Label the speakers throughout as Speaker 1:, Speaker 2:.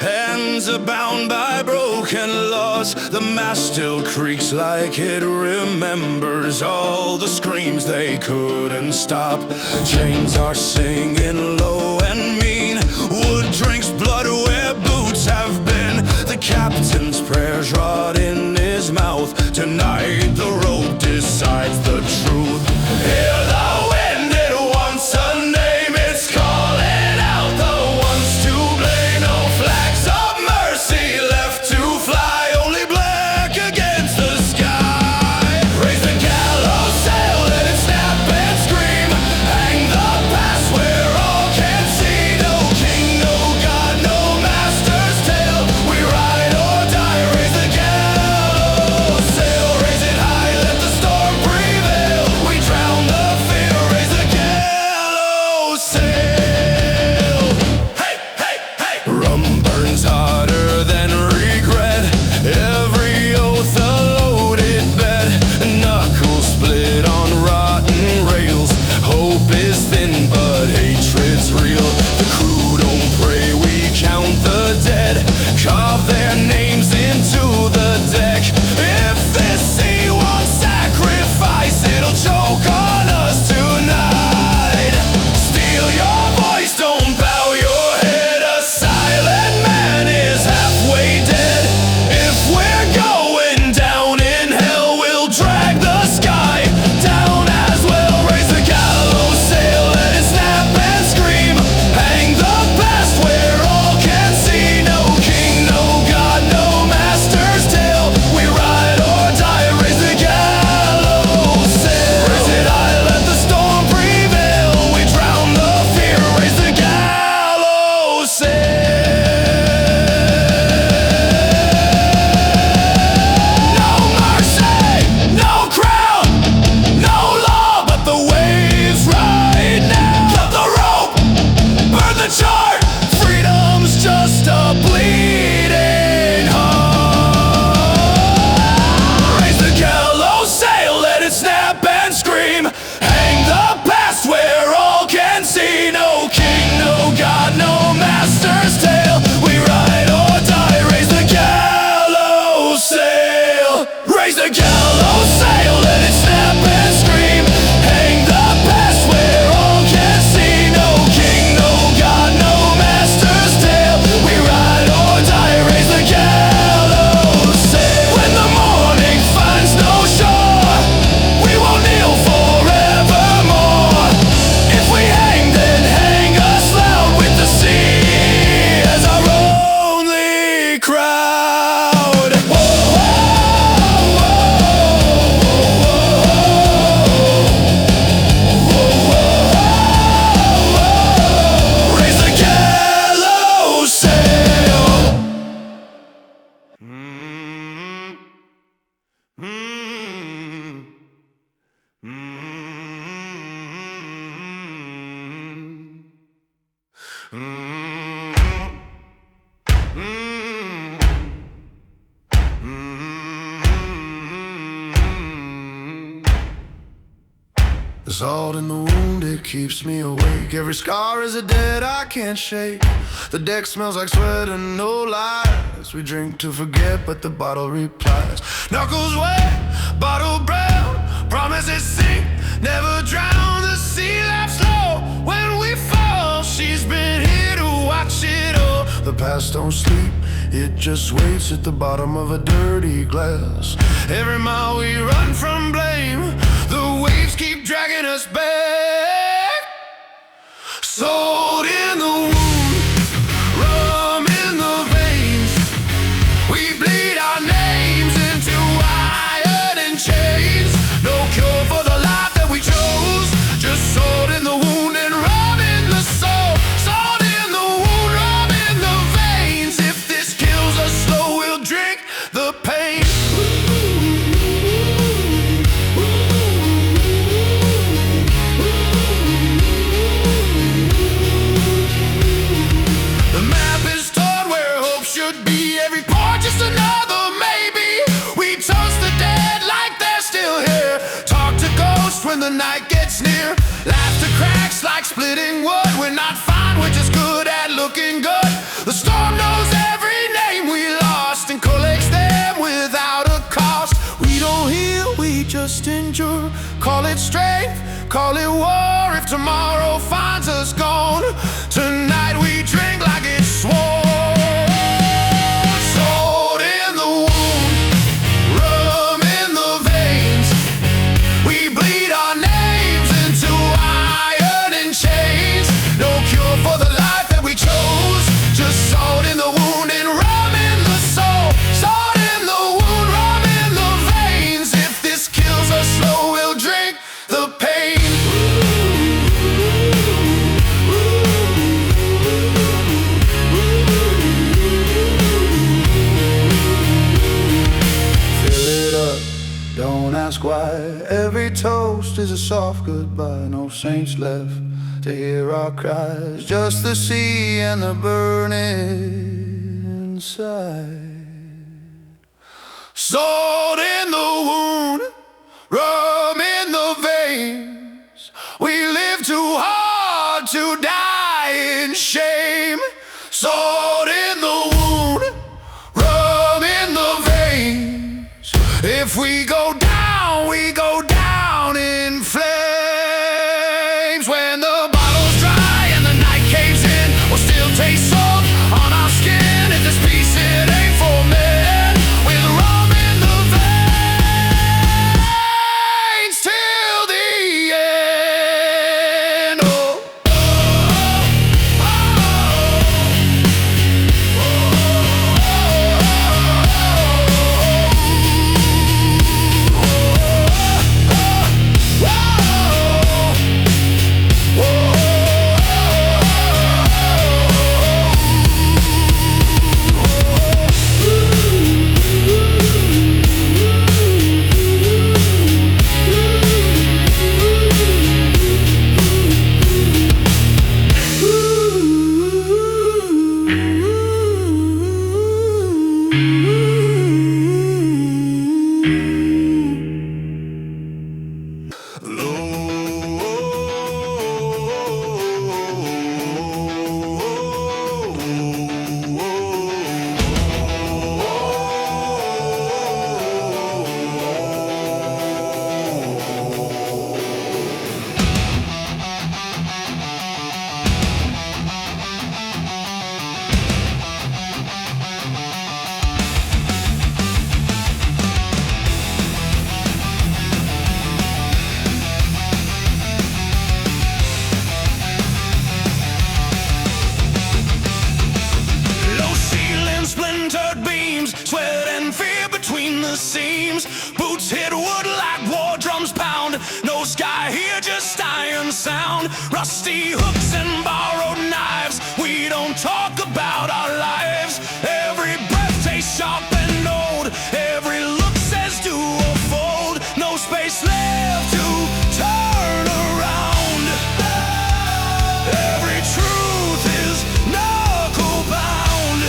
Speaker 1: Hands are bound by broken laws. The mast still creaks like it remembers all the screams they couldn't stop. Chains are singing low and mean. Wood drinks blood where boots have been. The captain's prayers rot in his mouth. Tonight the rope decides the truth. Hear the wind, it wants a name. It's calling out the ones to blame. No flags of mercy left to fly, only black against the sky. Raise the gallows sail, let it snap and scream. Hang the past where all can see. No king, no god, no master's tale. We ride or die, raise the gallows sail. Raise it high, let the storm prevail. We drown the fear, raise the gallows sail. Hey, hey, hey! Rum burns hotter than regret. Every oath a loaded bed. Knuckles split on rotten rails. Hope is thin, but hatred's real. The crew don't pray, we count the dead. Carve their names into the deck. If this sea won't sacrifice, it'll choke on us tonight. Steal your voice, don't bow your head. A silent man is halfway dead. If we're going down in hell, we'll drag the sky down as well. Raise the gallows sail, let it snap and scream. Hang the past where all can see. No king, no god, no master's tale. We ride or die, raise the gallows sail. Raise it high, let the storm prevail. We drown the fear, raise the gallows sail. No mercy, no crown, no law, but the waves right now. Cut the rope, burn the chart. Freedom's just a bleeding heart. Raise the gallows sail, let it snap and scream. Hang the past where all can see. No king, no god, no master's tale. We ride or die, raise the gallows sail. Raise the gallows sail, let it snap and scream. Hang the past where all can see. No king, no god, no master's tale. We ride or die, raise the gallows sail. When the morning finds no shore, we will kneel forevermore. If we hang, then hang us loud with the sea as our only crowd. Whoa, raise the gallows sail. The salt in the wound, it keeps me awake. Every scar is a debt I can't shake. The deck smells like sweat and no lies. We drink to forget, but the bottle replies. Knuckles wet, bottle brown. Promises sink, never drown. The sea laughs slow when we fall. She's been here to watch it all. The past don't sleep, it just waits at the bottom of a dirty glass. Every mile we run from blame, the waves keep dragging us back. Salt in the wound, rum in the veins. We bleed our names into iron and chains. No cure for the life that we chose. Just salt in the wound and rum in the soul. Salt in the wound, rum in the veins. If this kills us slow, we'll drink the pain. ask why. Every toast is a soft goodbye. No saints left to hear our cries, just the sea and the burning inside. Salt in the wound, rum in the veins. We live too hard to die in shame. Salt in the wound, rum in the veins. If we go down, we go down in flames. When the bottle's dry and the night caves in, we'll still taste salt on our skin. If this peace, it ain't for men. With rum in the veins till the end. Oh. Sweat and fear between the seams. Boots hit wood like war drums pound. No sky here, just iron sound. Rusty hooks and borrowed knives. We don't talk about our lives. Every breath tastes sharp and old. Every look says do or fold. No space left to turn around. Every truth is knuckle bound.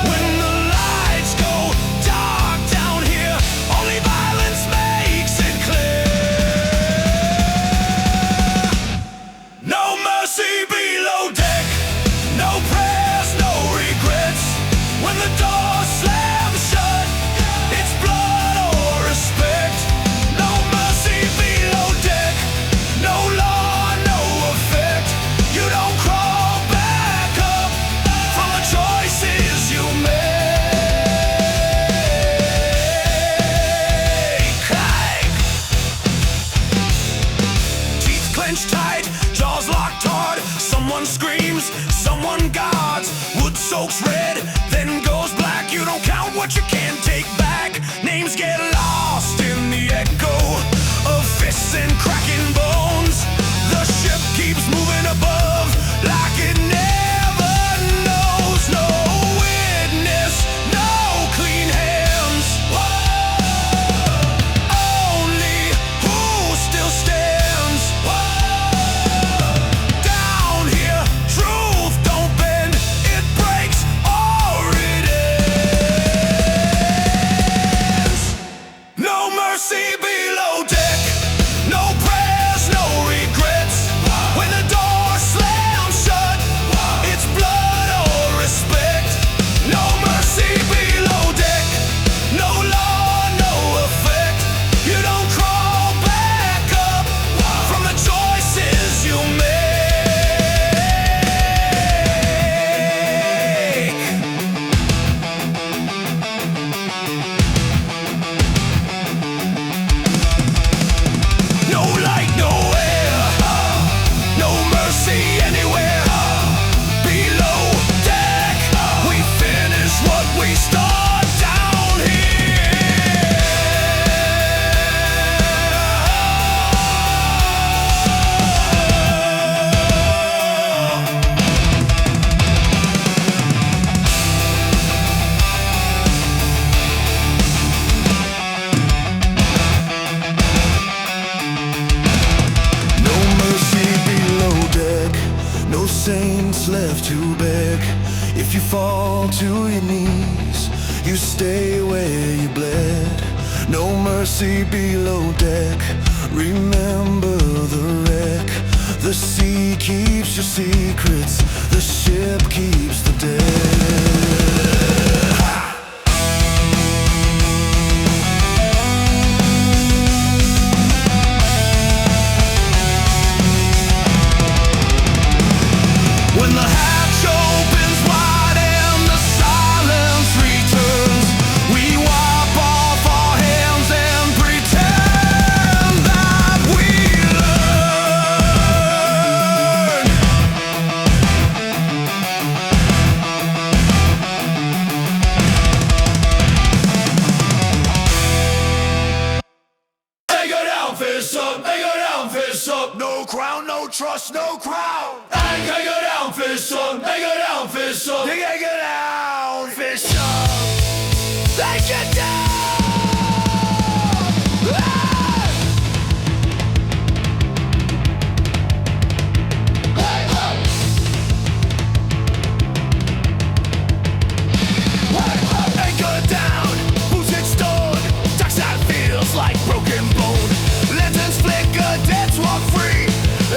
Speaker 1: When the lights go dark down here, only violence makes it clear. No mercy below deck, no prayers, no regrets. When the door slams shut, it's blood or respect. No mercy below deck, no law, no effect. You don't crawl back up from the choices you make. Teeth clenched tight, jaws locked hard. Someone screams, someone guards. Wood soaks red, then goes black. You don't count what you can't take back. Names get lost in the echo of fists and cracking bones. The ship keeps moving above like it never knows. No witness, no clean hands. Only who still stands. Down here, truth don't bend. It breaks or it ends. No mercy below deck, no prayers, no regrets. When the door slams shut, it's blood or respect. No mercy below deck, no law, no effect. You don't crawl back up from the choices you make. No light, no air, no mercy anywhere. Below deck, we finish what we start down here. you fall to your knees. You stay where you bled. No mercy below deck. Remember the wreck. The sea keeps your secrets. The ship keeps the dead. When the hatch opens wide and the silence returns, we wipe off our hands and pretend that we learn. Anchor down, fists up, anchor down, fists up. No crown, no trust, no crown. Anchor down, fists up, anchor down, fists up. Anchor down, fists up. Anchor down. Anchor down, boots and stone. Dockside feels like broken bone. Lanterns flicker, deaths walk free.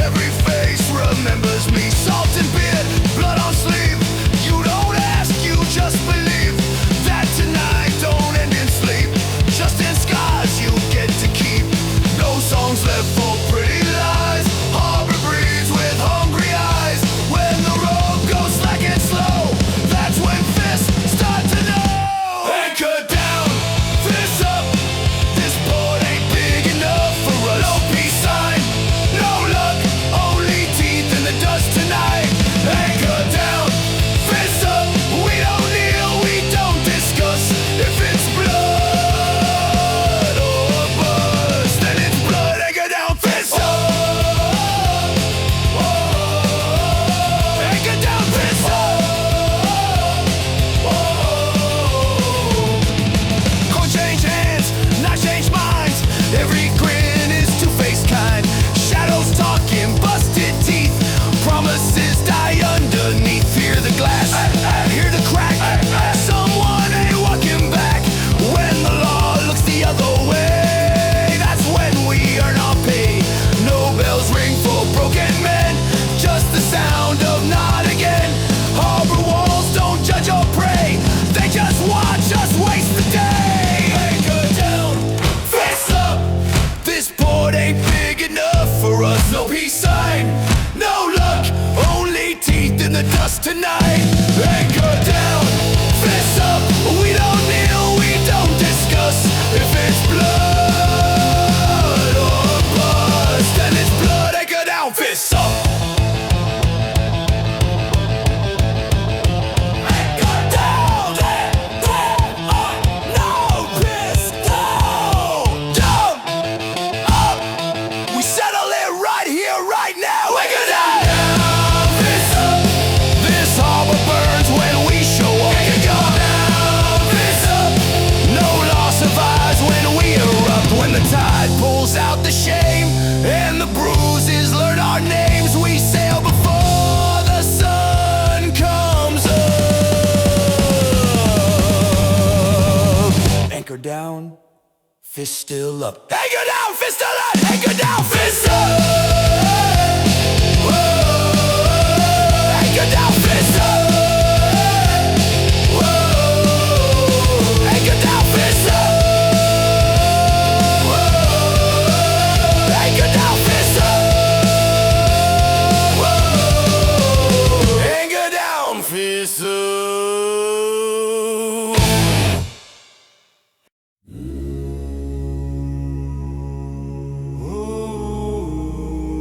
Speaker 1: Every face remembers me. Salt and beer, blood on sleeve. You don't ask, you just believe that tonight don't end in sleep. Just in scars you get to keep. No songs left for pretty lies. Harbor breeze with hungry eyes. When the road goes slack and slow, that's when fists start to know. Anchor down, fists up. This port ain't big enough for us. No peace sign, no luck, only teeth in the dust tonight. Anchor down, fists up. We don't kneel, we don't discuss. If it's blood or bust, then it's blood. Anchor down, fists up. Anchor down, fists up. Coin change hands, not change minds. Every grin is two-faced kind. Shadows talking, busted teeth. Promises die underneath. Hear the glass, hear the crack. Someone ain't walking back. When the law looks the other way, that's when we earn our pay. No bells ring for broken men, just the sound of not again. Harbor walls don't judge or pray, they just watch us waste the day. Anchor down, face up. This port ain't big enough for us. No peace sign, no luck, only teeth in the dust tonight. Anchor down, fists up. We don't kneel, we don't discuss. If it's blood or bust, then it's blood. Anchor down, fists up. Anchor down, no piss down. Down, up. We settle it right here, right now. Anchor down, fists up. This harbor burns when we show up. Anchor down, fists up. No law survives when we erupt. When the tide pulls out the shame and the bruises learn our names, we sail before the sun comes up. Anchor down, fist still up. Anchor down, fist still up. Anchor down, fist up. Whoa. Anchor down, fist up. Whoa. Anchor down, fist up. Whoa. Anchor down, fist up. Whoa. Anchor down, fist up. Whoa.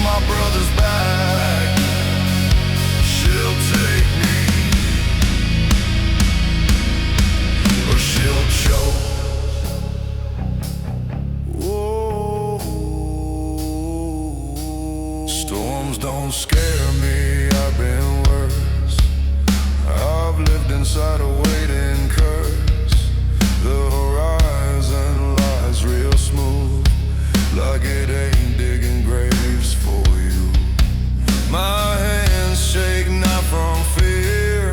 Speaker 1: my brother's back, she'll take me, or she'll choke. Whoa. Storms don't scare me, I've been worse. I've lived inside a waiting curse. The horizon lies real smooth, like it ain't digging graves for you. My hands shake not from fear,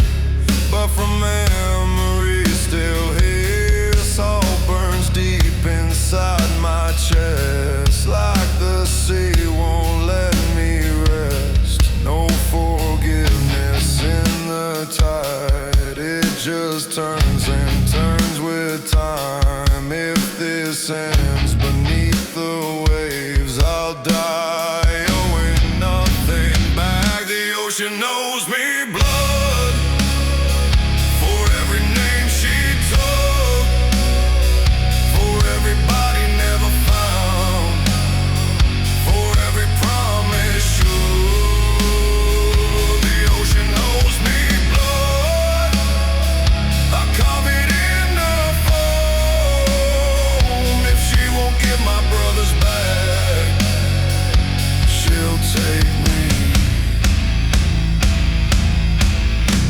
Speaker 1: but from memory still here. Salt burns deep inside my chest, like the sea won't let me rest. No forgiveness in the tide, it just turns and turns with time. If this ends beneath the waves, I'll die owing nothing back. The ocean knows me blood for every name she took, for every body never found, for every promise shook. The ocean knows me blood. I carve it in the foam. If she won't give my brothers back, she'll take me,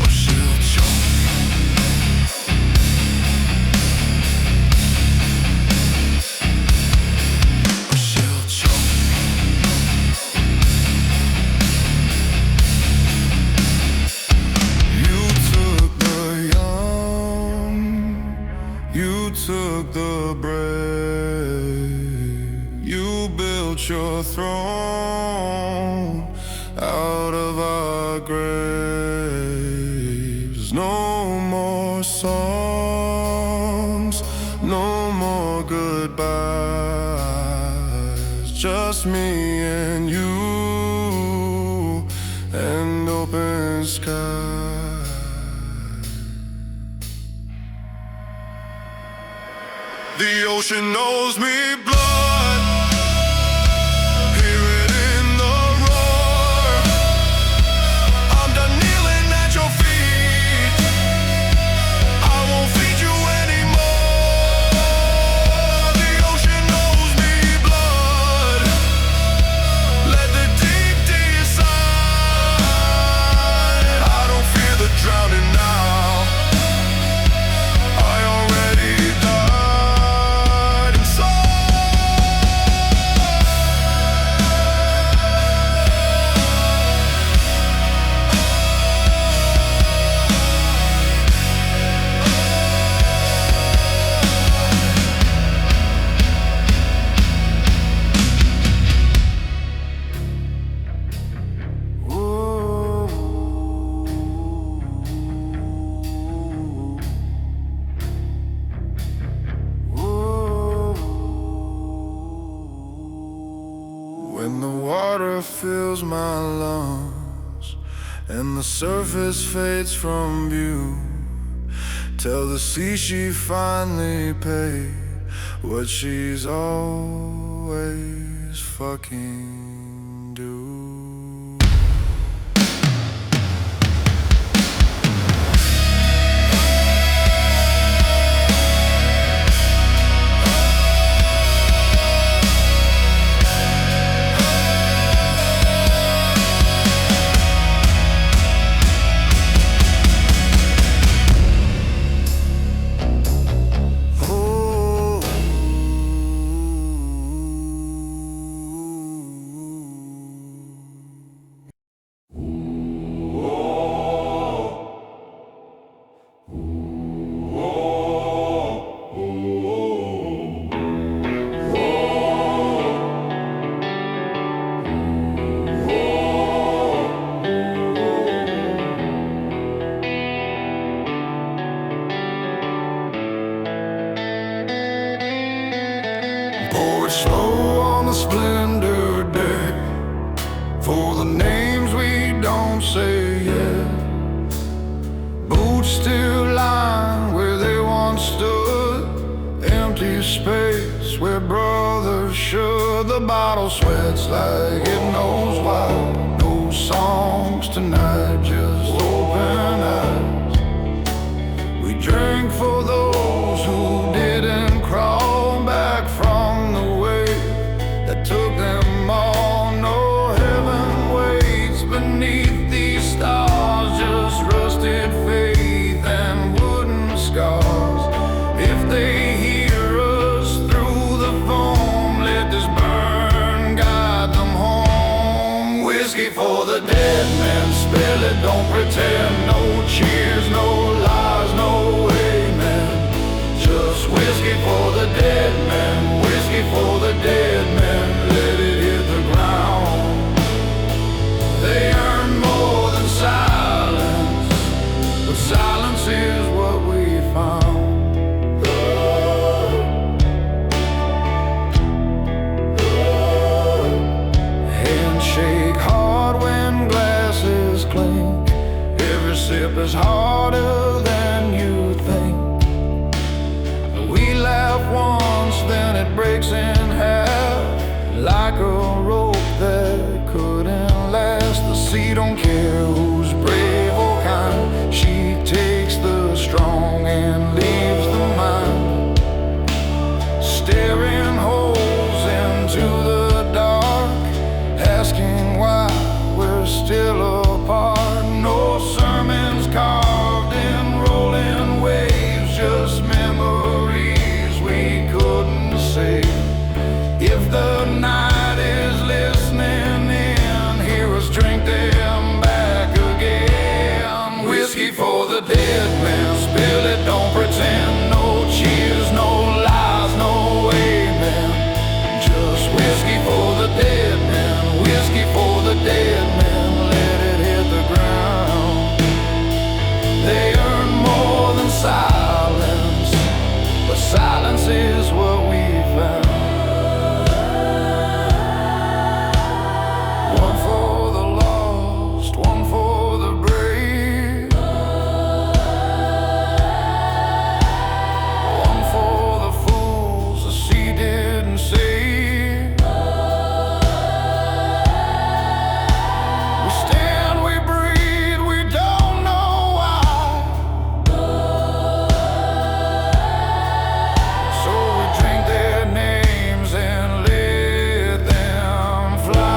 Speaker 1: or she'll choke. Or she'll choke. You took the young, you took the brave, you built your throne out of our graves. No more songs, no more goodbyes, just me and you and open sky. The ocean knows me blood, hear it in the roar. I'm done kneeling at your feet, I won't feed you anymore. The ocean knows me blood, let the deep decide. I don't fear the drowning now, I already died inside. When the water fills my lungs and the surface fades from view, tell the sea she finally paid what she's always fucking do. still sweats like it knows why. No songs tonight, just open eyes. We drink for those who didn't crawl back from the wave that took them all. No heaven waits beneath these stars, just rusted faith and wooden scars. If they hear us through the foam, let this burn guide them home. Whiskey for the dead men, spill it, don't pretend. No cheers, no lies, no amen. Just whiskey for the dead men, whiskey for the dead men. Let it hit the ground. They earn more than silence, but silence is what we found. Handshake hard when glasses clink. Every sip is harder than you think. We laugh once, then it breaks in half, like a rope that couldn't last. The sea don't care who's brave or kind. She takes the strong and leaves the mind. Staring holes into the dark, asking why we're still apart. No sermons carved in rolling waves, just memories we couldn't say. If the night is listening in, hear us drink them back again. Whiskey for the dead men, spill it, don't pretend. No cheers, no lies, no amen. Just whiskey for the dead men, whiskey for the dead men. Let it hit the ground. They earn more than silence, but silence is what we found. One for the lost, one for the brave. One for the fools the sea didn't save. We stand, we breathe, we don't know why. So we drink their names and let them fly.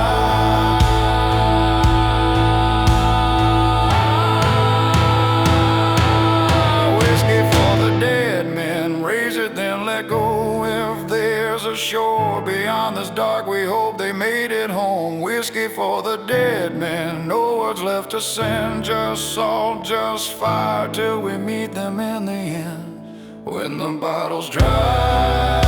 Speaker 1: Whiskey for the dead men, raise it then let go. If there's a shore beyond this dark, we hope they made it home. Whiskey for the dead men, no words left to send, just salt, just fire, till we meet them in the end. When the bottle's dry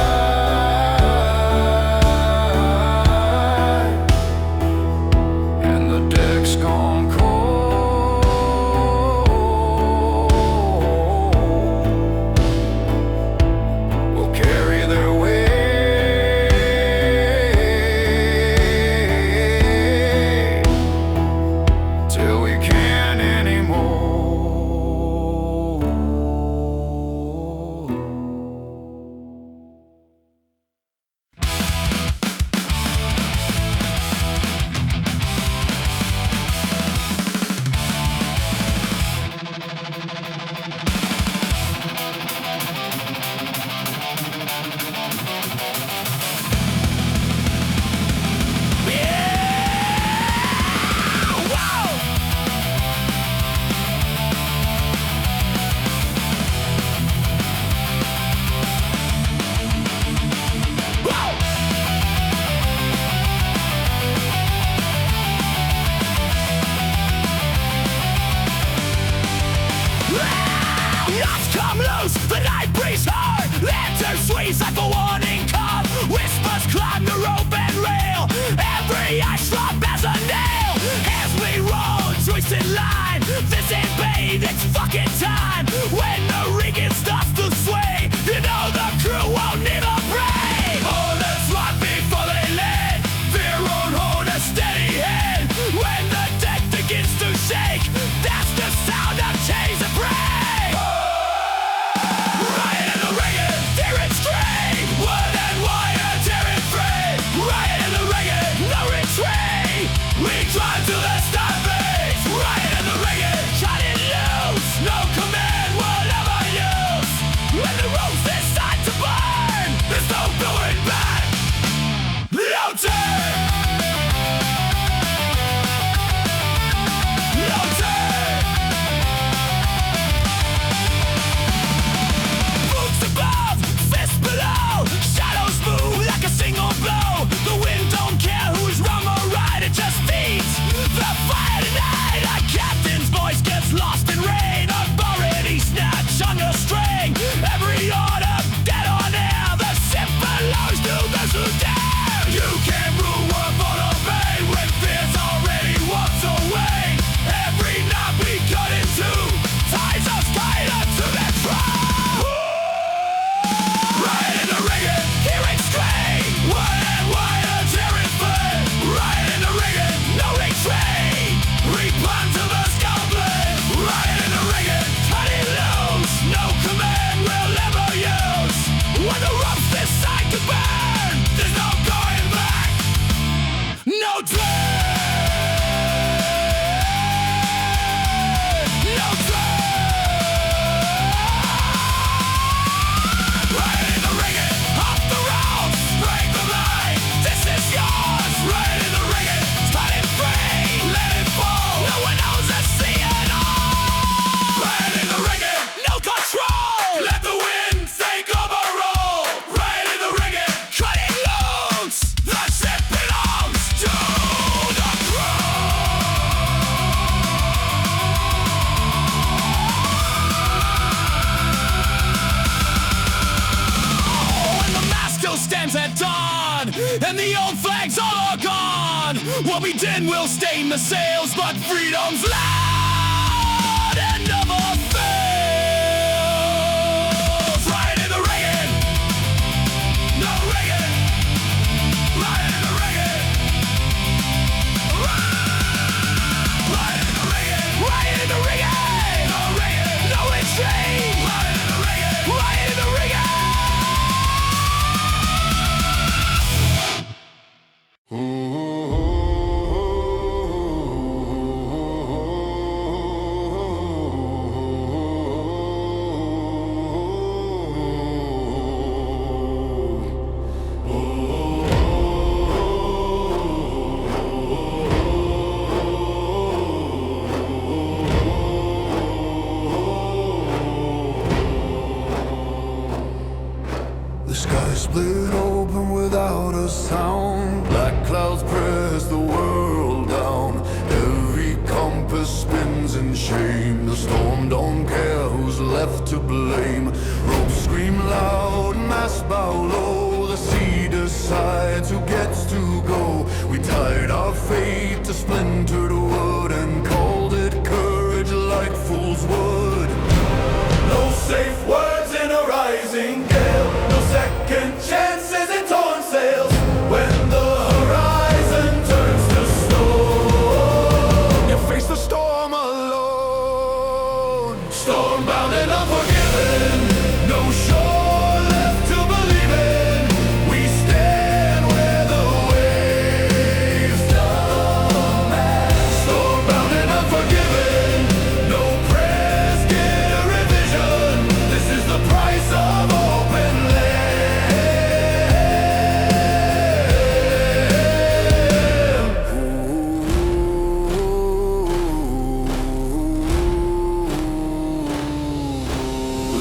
Speaker 1: and the deck's gone cold, we'll carry their weight till we can't anymore.
Speaker 2: Nuts come loose, the night breeze hard. Lantern swings like a warning call. Whispers climb the rope and rail. Every ice drop has a nail. As we roll, twisted line. This ain't pain, it's fucking time. When the rigging starts to sway, you know the crew won't even pray. All that's right before they land. Fear won't hold a steady hand. When the deck begins to shake, that's the sound of chains and break. Riot in the rigging, tear it straight. Wood and wire, tear it free. Riot in the rigging. when the old flags all are gone. What we did will stain the sails, but freedom's loud and never fails. Right in the Reagan, no Reagan. Right in the Reagan, right in the Reagan, right in the Reagan, no Reagan, no retreat. Right in the Reagan, right in the Reagan.
Speaker 1: The sky split open without a sound. Black clouds press the world down. Every compass spins in shame. The storm don't care who's left to blame. Ropes scream loud, masts bow low. The sea decides who gets to go. We tied our fate to splintered wood and called it courage like fools would. No safe words in a rising gale. No second chances in torn sails. When the horizon turns to stone, you face the storm alone. Stormbound and unforgiven. No shore left to believe in. We stand where the waves come at. Stormbound and unforgiven. No prayers get a revision. This is the price of open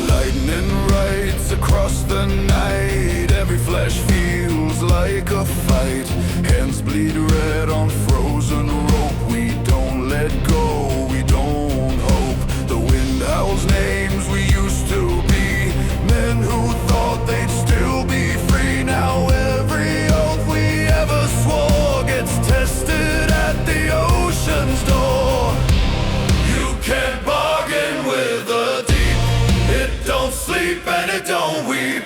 Speaker 1: lightning rides across the night. Every flash feels like a fight. Hands bleed red on frozen rope. We don't let go, we don't hope. The wind howls names we used to be. Men who thought they'd still be free. Now every oath we ever swore gets tested at the ocean's door. You can't bargain with the deep. It don't sleep and it don't weep.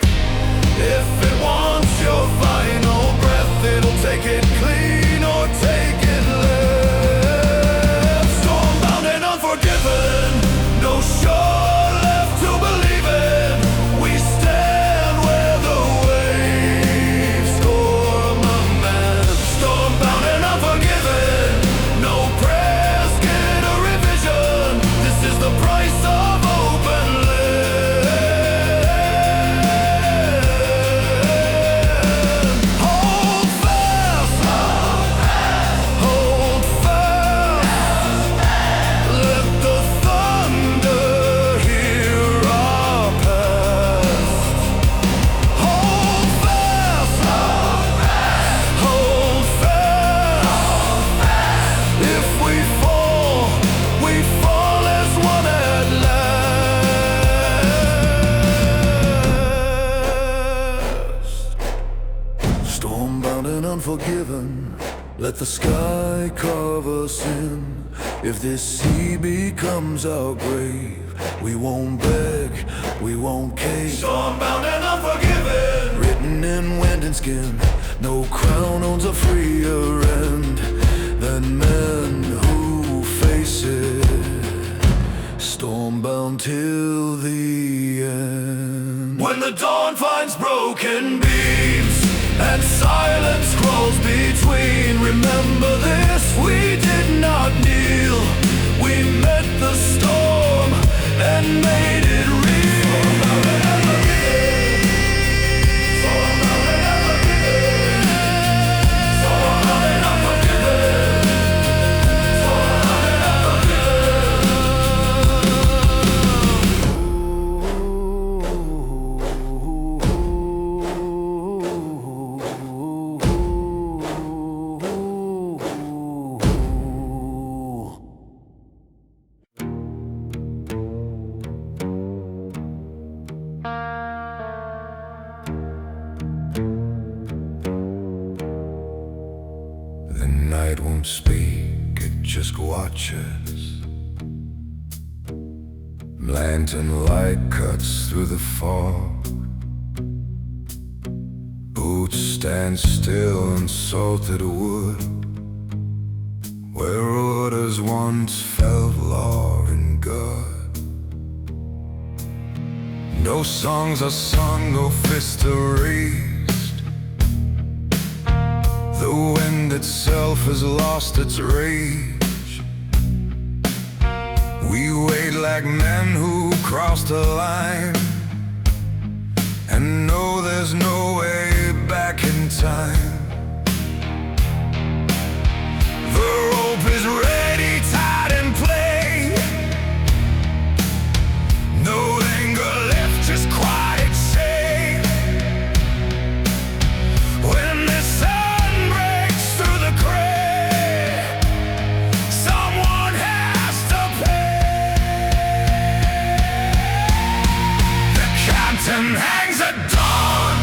Speaker 1: If it wants your final breath, it'll take it clean or take it left. Stormbound and unforgiven. No shore left to believe in. We stand where the waves storm a man. Stormbound and unforgiven. No prayers get a revision. This is the price of open land. Hold fast, hold fast. Let the thunder hear our past. Hold fast, hold fast. If we fall as one at last. Stormbound and unforgiven. Let the sky carve us in. If this sea becomes our grave, we won't beg, we won't cave. Stormbound and unforgiven. Written in wind and skin. No crown owns a freer end than men who face it. Stormbound till the end. When the dawn finds broken beams and silence crawls between, remember this, we did not kneel. We met the storm and made it real. night won't speak, it just watches. Lantern light cuts through the fog. Boots stand still in salted wood, where orders once felt law and good. No songs are sung, no fists are raised. The wind itself has lost its rage. We wait like men who crossed a line, and know there's no way back in time. The rope is ready, tied in play. No anger left, just quiet shame. When the sun breaks through the gray, someone has to pay. The captain hangs at dawn.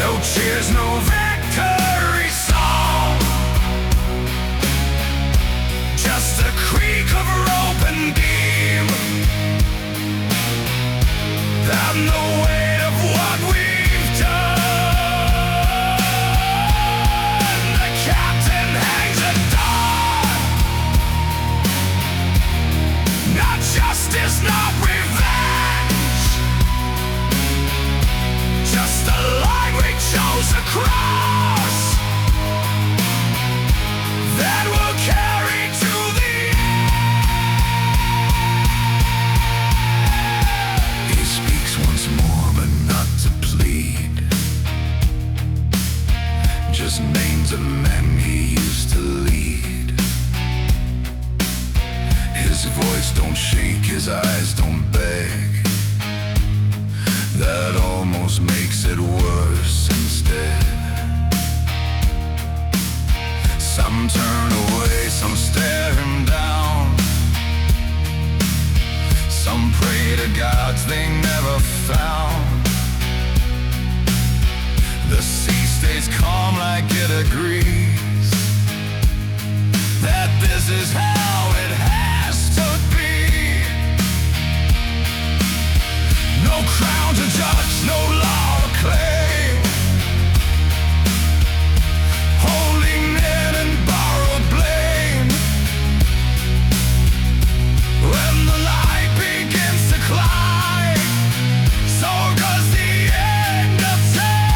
Speaker 1: No cheers, no victory song, just a creak of rope and beam, and the weight of what we've done. The captain hangs at dawn. Not justice, not revenge, just a line we chose to cross, that will carry to the end. He speaks once more, but not to plead, just names of men he used to lead. His voice don't shake, his eyes don't beg. That almost makes it worse instead. Some turn away, some stare him down. Some pray to gods they never found. The sea stays calm like it agrees that this is how it has to be. No crown to judge, no law to claim, holding in and borrowed blame. When the light begins to climb, so goes the end of time.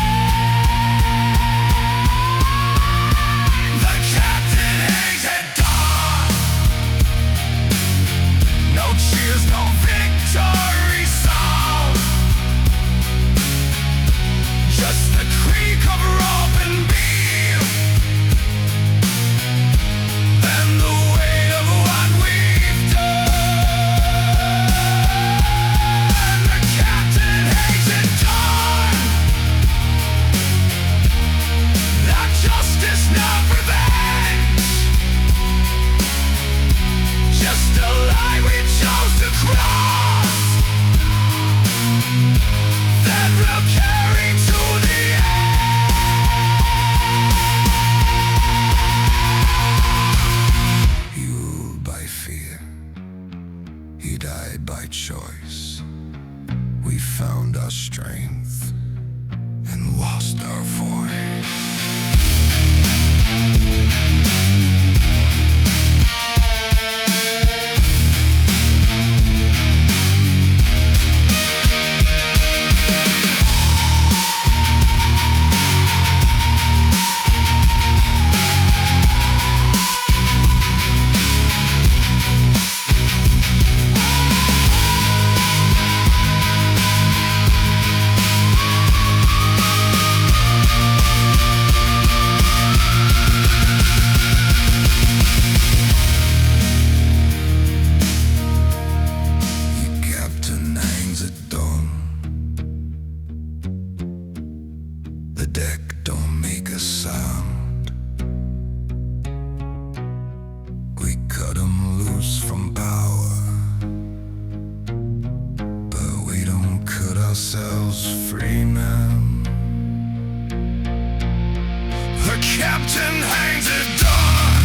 Speaker 1: captain hangs at dawn.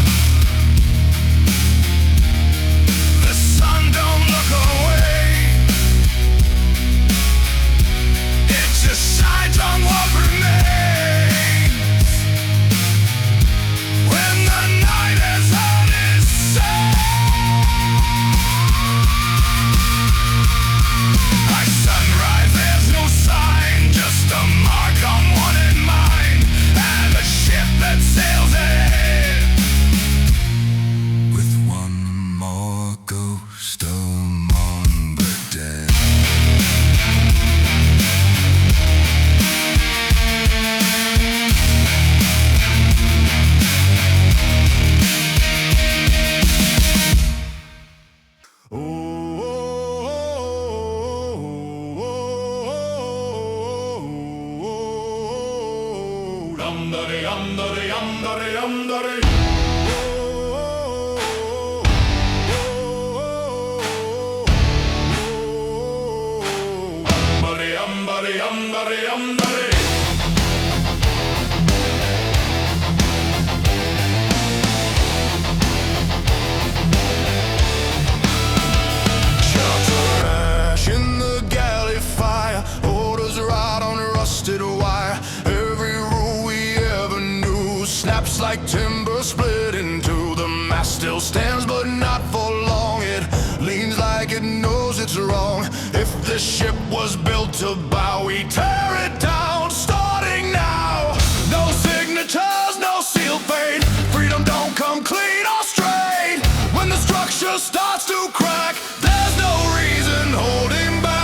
Speaker 1: The sun don't look away. It just shines on what remains. When the night has had its say, by sunrise there's no sign, just a mark on one in mine, and a ship that sails ahead, with one more ghost among the dead. Like timber split into, the mast still stands but not for long. It leans like it knows it's wrong. If the ship was built to bow, we tear it down, starting now. No signatures, no seal fade. Freedom don't come clean or straight. When the structure starts to crack, there's no reason holding back.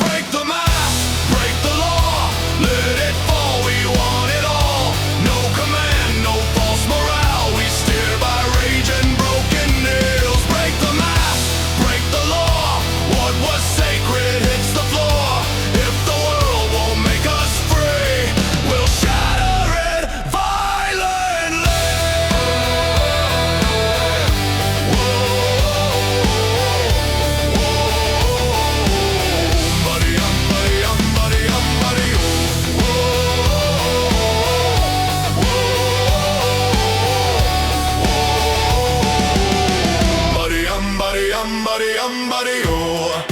Speaker 1: Break the mast, break the law, let it fall, we want it all. No command, no false morale, we steer by rage and broken nails. Break the mast, break the law, what was sacred hits the floor. If the world won't make us free, we'll shatter it violently. Buddy, buddy, buddy, buddy, buddy, oh.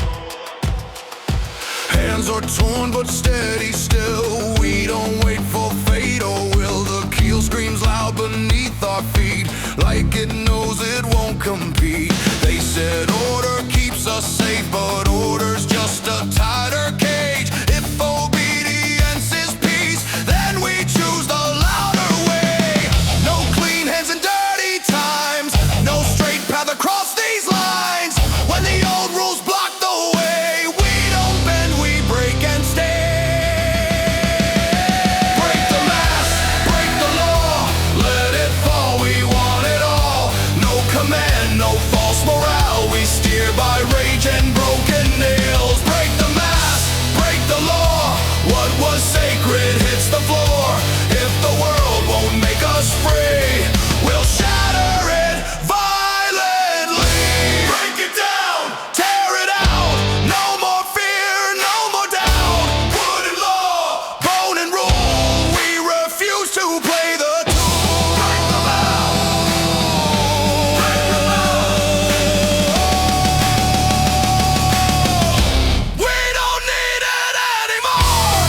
Speaker 1: Hands are torn but steady still. We don't wait for fate, or will the keel screams loud beneath our feet, like it knows it won't compete. They said order keeps us safe, but order's just a tighter cage. If obedience is peace, then we choose the louder way. No clean hands in dirty times, no straight path across these lines. When the old rules block the way, we don't bend, we break and stay. Break the mast, break the law, let it fall, we want it all. No command, no false morale, we steer by rage and broken nails. Break the mast, break the law, what was sacred hits the floor. If the world won't make us free, we'll shatter it violently. Break it down, tear it out, no more fear, no more doubt. Wood and law, bone and rule, we refuse to play the tool. Break them out, break them out. We don't need it anymore.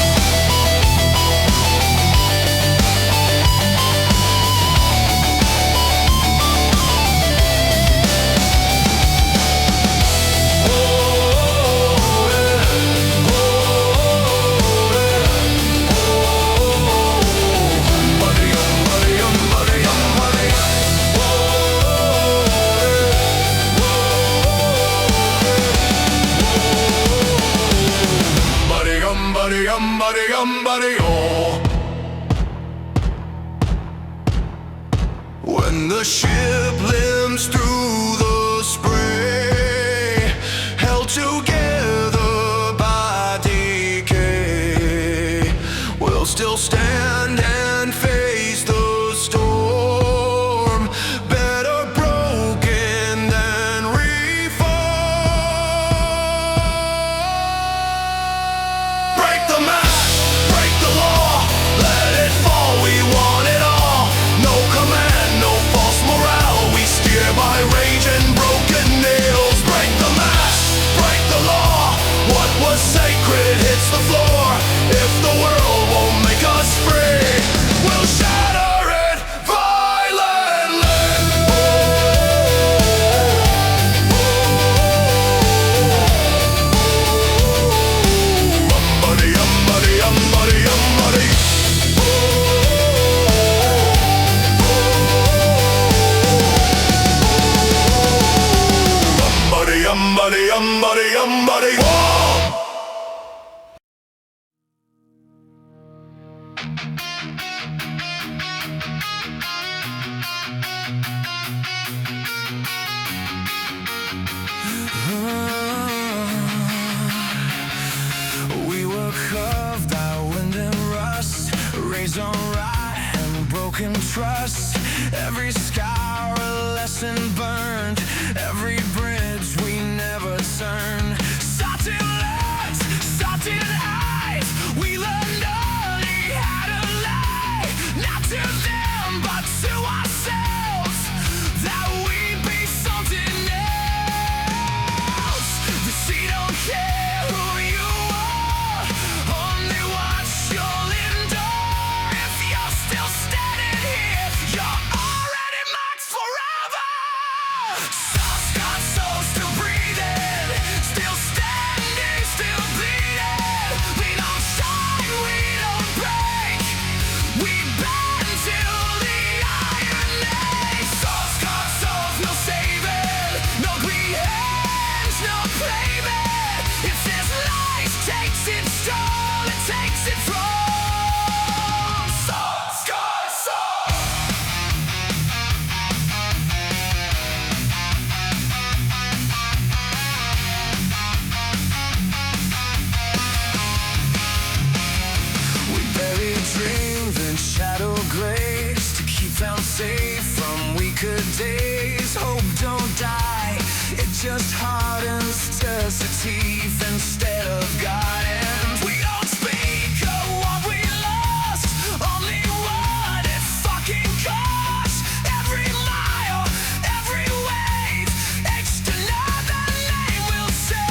Speaker 1: Buddy, oh. When the ship limps through the spray, held together by decay, we'll still stand and face the storm. Better broken than reformed. Break the mast, break the law, let it fall. broken trust, every scar a lesson burned, every bridge we never turned. Salted lips, salted eyes, we learned early how to lie, not to them but to ourselves, that we'd be something else. The sea don't care who you are, only what you'll endure. If you're still standing here, you're already marked forever. Soft-scarred souls still breathing, still standing, still bleeding. We don't shine, we don't break, we bend till the iron age. Soft-scarred souls, no saving, no clean hands, no claiming. If this life takes its toll, it takes it from soft-scarred souls. We bury dreams in shadow graves to keep found safe from weaker days. Hope don't die, it just hardens to the teeth instead of God. And we don't speak of what we lost, only what it fucking cost. Every mile, every wave, etched another name we'll say.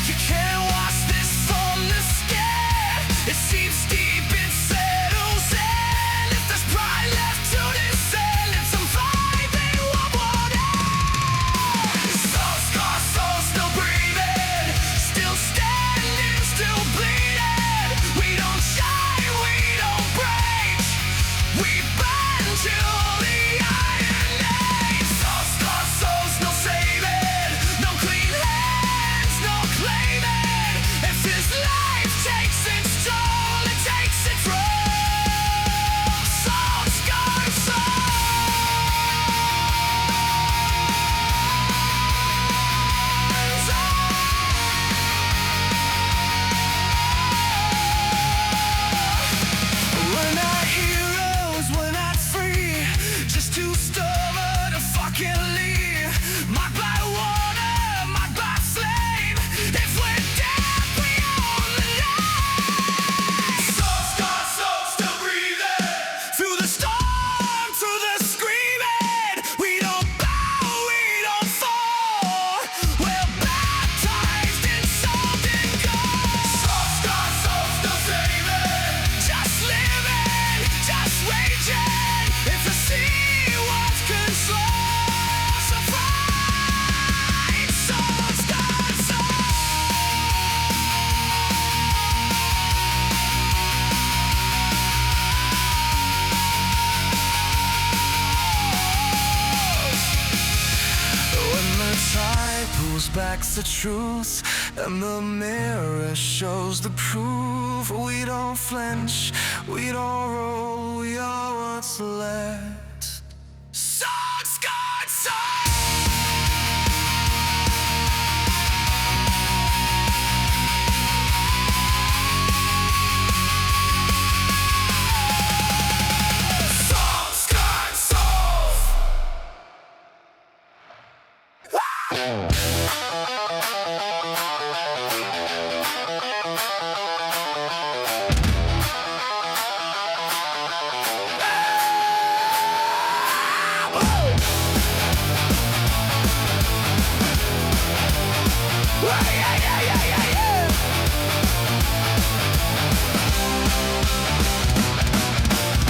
Speaker 1: You can't watch this from the sky, it seeps deep, it settles in. If there's pride left to descend, it's surviving what would end. Soft-scarred souls still breathing, still standing, still bleeding. We don't shine, we don't break, we burn till the iron age. Soft-scarred souls, no saving, no clean hands, no claiming. If this life takes its toll, it takes it from soft-scarred souls. We're not heroes, we're not free, just too stubborn to fucking leave. Marked by water, marked by flame. If we're dead, we own the line. Soft-scarred souls still breathing, through the storm, through the screaming. We don't bow, we don't fall, we're baptized in salt and gold. Soft-scarred souls still saving, just living, just raging. If the sea was control, so fight, soft-scarred souls. When the tide pulls back the truth and the mirror shows the proof, we don't flinch, we don't roll, we are what's left. Soft-scarred souls. Soft-scarred souls.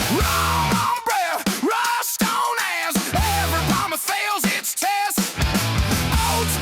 Speaker 1: Wrong breath, rust on hands, every promise fails its test. Oats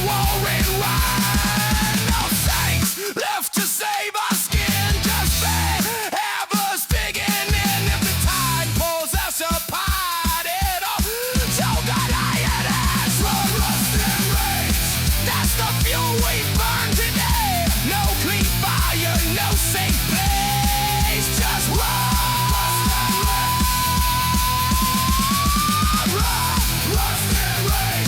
Speaker 2: warring run. No saints left to save our skin. Just forever digging in. If the tide pulls us apart, it'll so that iron ash will rust and rage. That's the fuel we burn today. No clean fire, no safe place. Just rust and rage.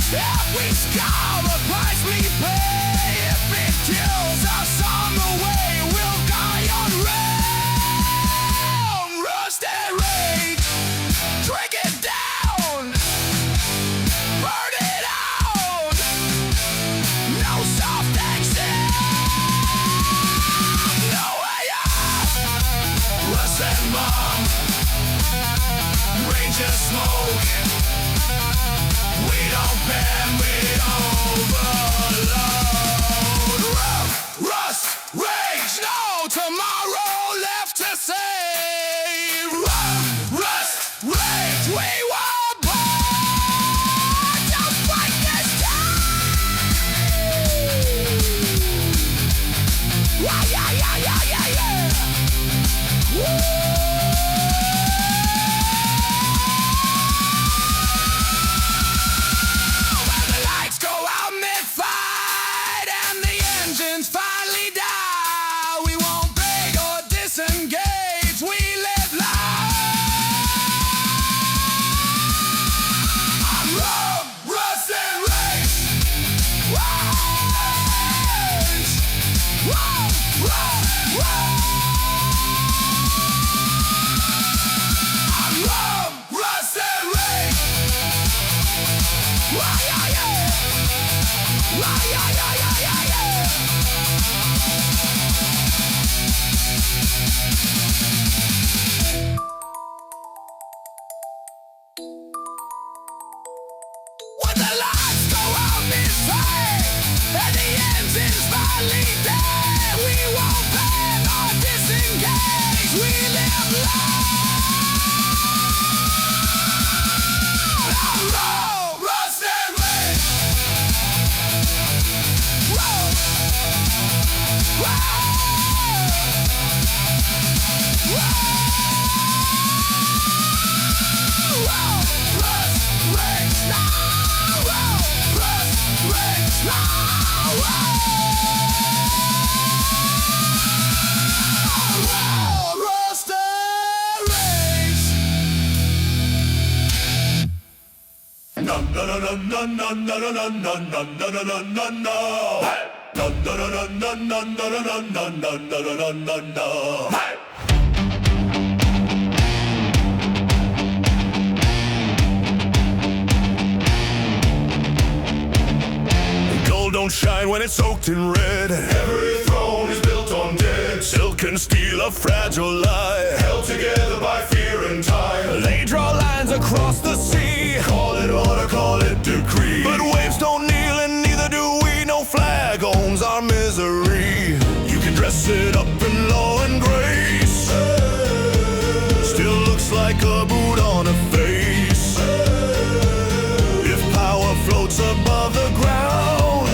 Speaker 2: If we scour the price we pay, if it kills us on the way, we'll die on round. Rust and rage. Drink it down. Burn it out. No soft exit. No way out. Rust and mom. Ranger smoke. We don't bend, we overload. Rust, rage, no tomorrow left to save. Rust, rage, we were born to fight this time. Yeah, yeah, yeah, yeah, yeah, yeah. Woo! When the lights go out this way and the engine's finally dead, we won't bend or disengage. We live loud. Rust and rage.
Speaker 1: Gold don't shine when it's soaked in red. Every throne is built on debt. Silk and steel, a fragile lie, held together by fear and time. They draw lines across the sea. Call it order, call it decree. But waves don't kneel and neither do we. No flag owns our misery. You can dress it up in law and grace. Still looks like a boot on a face. If power floats above the ground,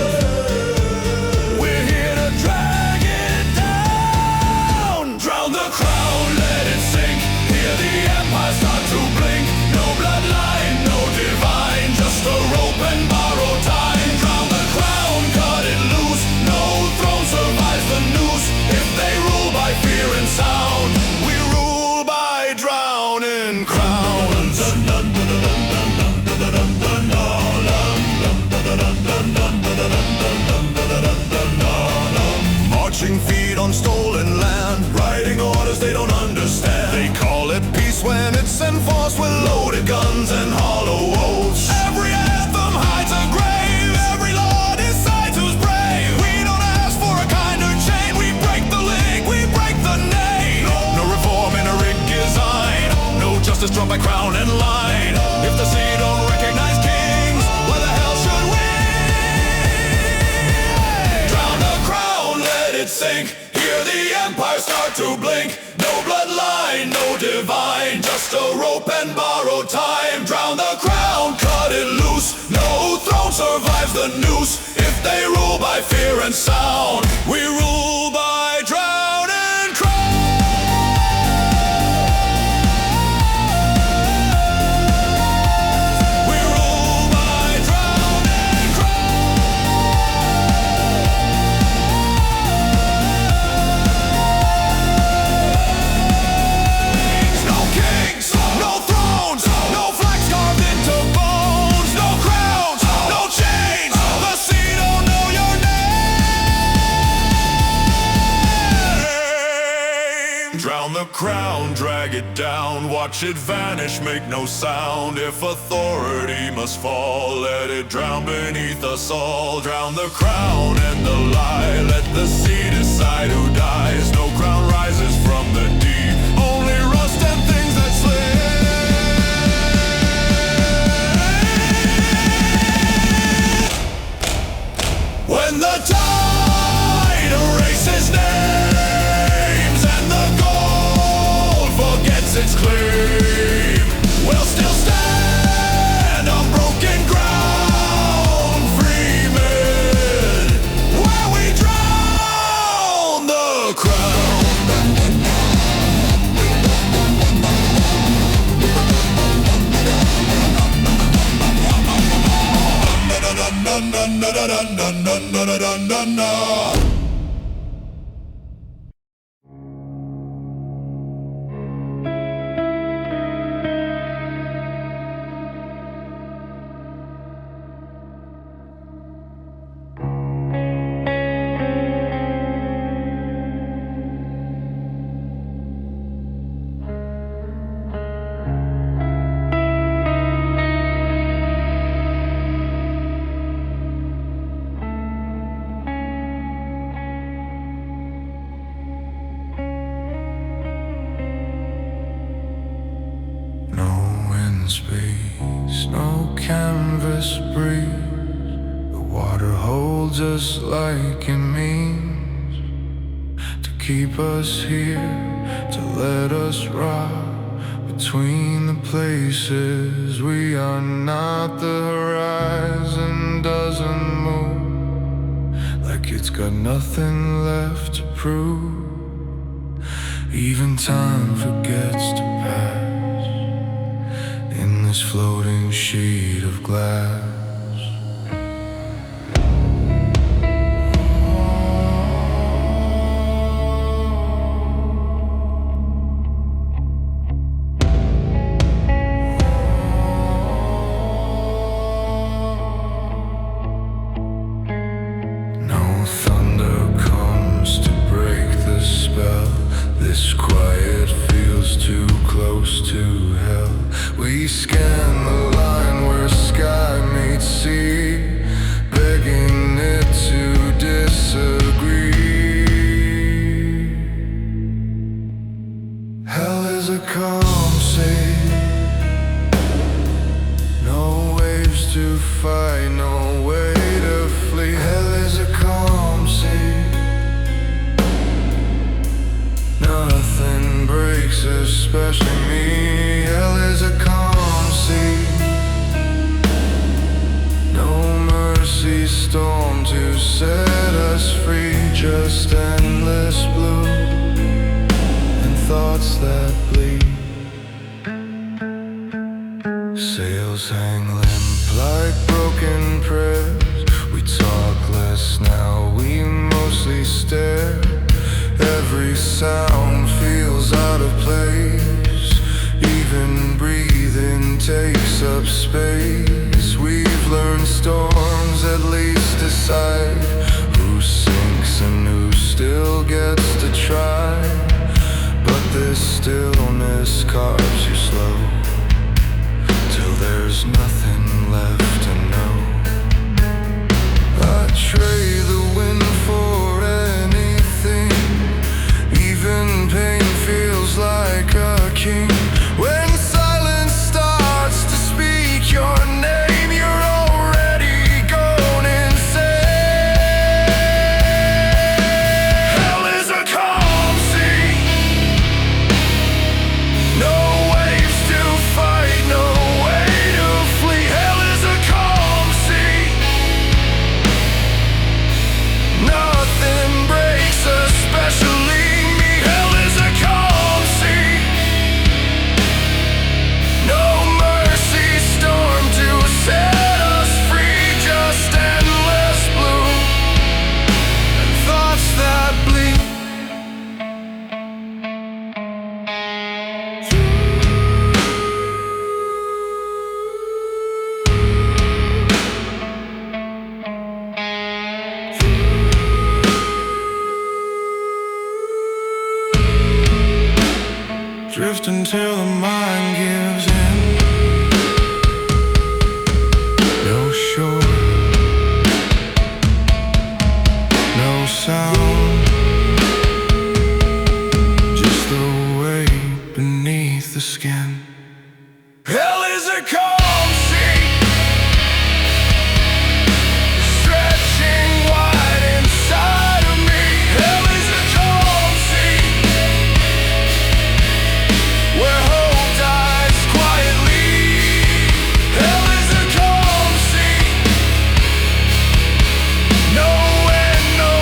Speaker 1: we're here to drag it down. Drown the crown, let it sink. Hear the empire start to blink. No bloodline, no divine, just a rope and borrowed time. Drown the crown, cut it loose. No throne survives the noose. If they rule by fear and sound, we rule by drowning crowns. Marching feet on stolen land, writing orders they don't understand. They call it peace when it's enforced with loaded guns and hollow oaths. Every anthem hides a grave, every law decides who's brave. We don't ask for a kinder chain, we break the link, we break the name. No reform in a rigged design, no justice drawn by crown and line. If the sea don't recognize kings, why the hell should we? Drown the crown, let it sink. Hear the empire start to blink. No bloodline, no divine, just a rope and borrowed time. Drown the crown, cut it loose. No throne survives the noose. If They rule by fear and sound. We rule by drown and crown. We rule by drown and crown. No kings, no thrones, no flags carved into bones, no crowns, no chains. The sea don't know your name. Drown the crown, drag it down, watch it vanish, make no sound. If authority must fall, let it drown beneath us all. Drown the crown and the lie, let the sea decide who dies. No crown rises from the deep, only rust and things that slip. When the tide erases names and the gold forgets its claim, we'll still stand on broken ground, free men, where we drown the crown. Na na na na na na na na na na na. Space, no canvas breeze. The water holds us like it means to keep us here, to let us rock between the places. We are not, the horizon doesn't move, like it's got nothing left to prove. Even time forgets to pass in this floating sheet of glass. No thunder comes to break the spell. This quiet feels too close to hell. We scan the line where sky meets sea, begging it to disagree. Hell is a calm sea, no waves to fight, no way to flee. Hell is a calm sea, nothing breaks, especially me. Hell is a calm sea, no mercy storm to set us free. Just endless blue and thoughts that bleed. Sails hang limp like broken prayers. We talk less now, we mostly stare. Every sound feels out of place, even breathing takes up space. We've learned storms at least decide who sinks and who still gets to try. But this stillness carves you slow, till there's nothing left to know. I trade the wind for anything, even pain feels like a king. When silence starts to speak your name, you're already gone insane. Hell is a calm sea, no waves to fight, no way to flee. drift until the mind gives in. No shore, no sound, just the weight beneath the skin. Hell is a calm sea, stretching wide inside of me. Hell is a calm sea, where hope dies quietly. Hell is a calm sea, no end, no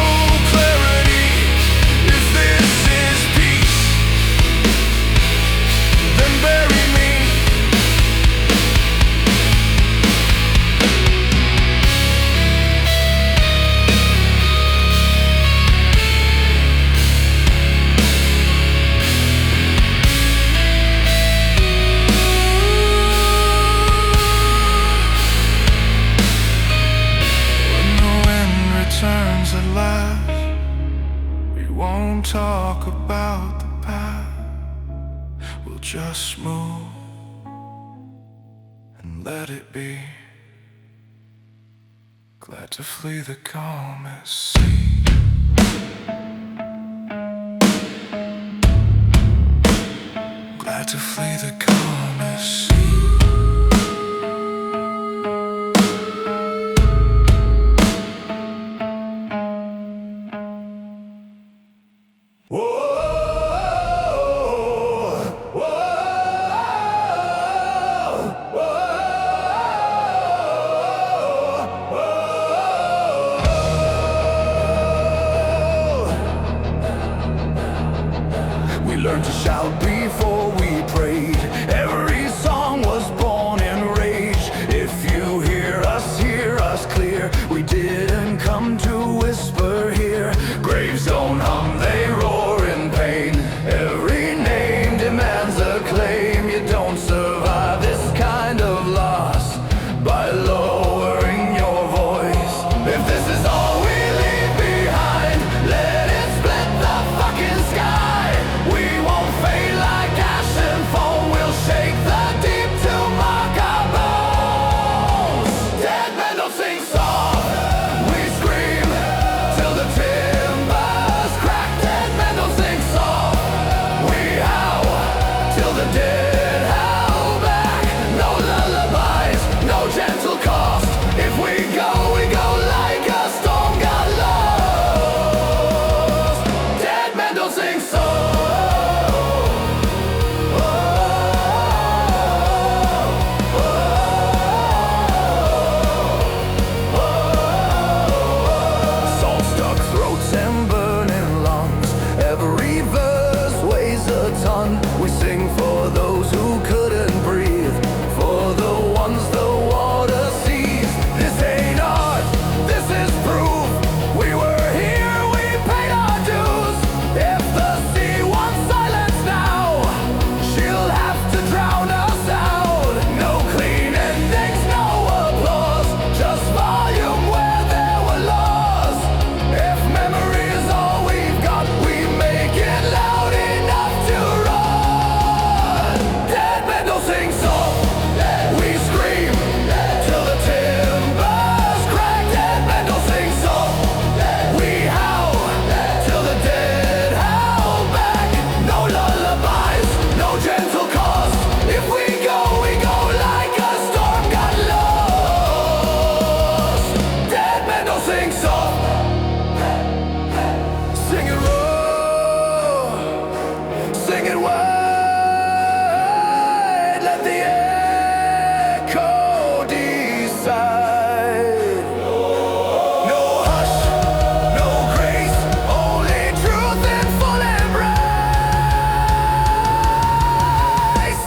Speaker 1: clarity. If this is peace, then bury me. Turns at last, we won't talk about the past. We'll just move and let it be. Glad to flee the calmest sea. Glad to flee the calmest sea. We learned to shout before we prayed. Every song was born in rage. If you hear us clear. We didn't come to whisper here. Graves don't hum, they roar in pain. Every name demands a claim. You don't survive this kind of loss by lowering your voice. If this is all we leave behind, let it split the fucking sky. We won't fade like ash and foam. We'll shake the deep to mark our bones. Dead men don't sing songs. We scream till the timbers crack. Dead men don't sing songs. We howl till the dead howl back. No lullabies, no gentle cost. If we go like a storm got lost. Dead men don't sing songs. Salt-stuck throats and burning lungs. Every verse weighs a ton. We sing for those who couldn't breathe, for the ones the water sees. This ain't art, this is proof. We were here, we paid our dues. If the sea wants silence now, she'll have to drown us out. No clean endings, no applause, just volume where there were laws. If memory is all we've got, we make it loud enough to run. Dead men don't sing songs. We scream till the timbers crack. Dead men don't sing songs. We howl till the dead howl back. No lullabies, no gentle cause. If we go like a storm got lost. Dead men don't sing songs. Sing it raw, sing it wide. Let the echo decide. No hush, no grace, only truth in full embrace.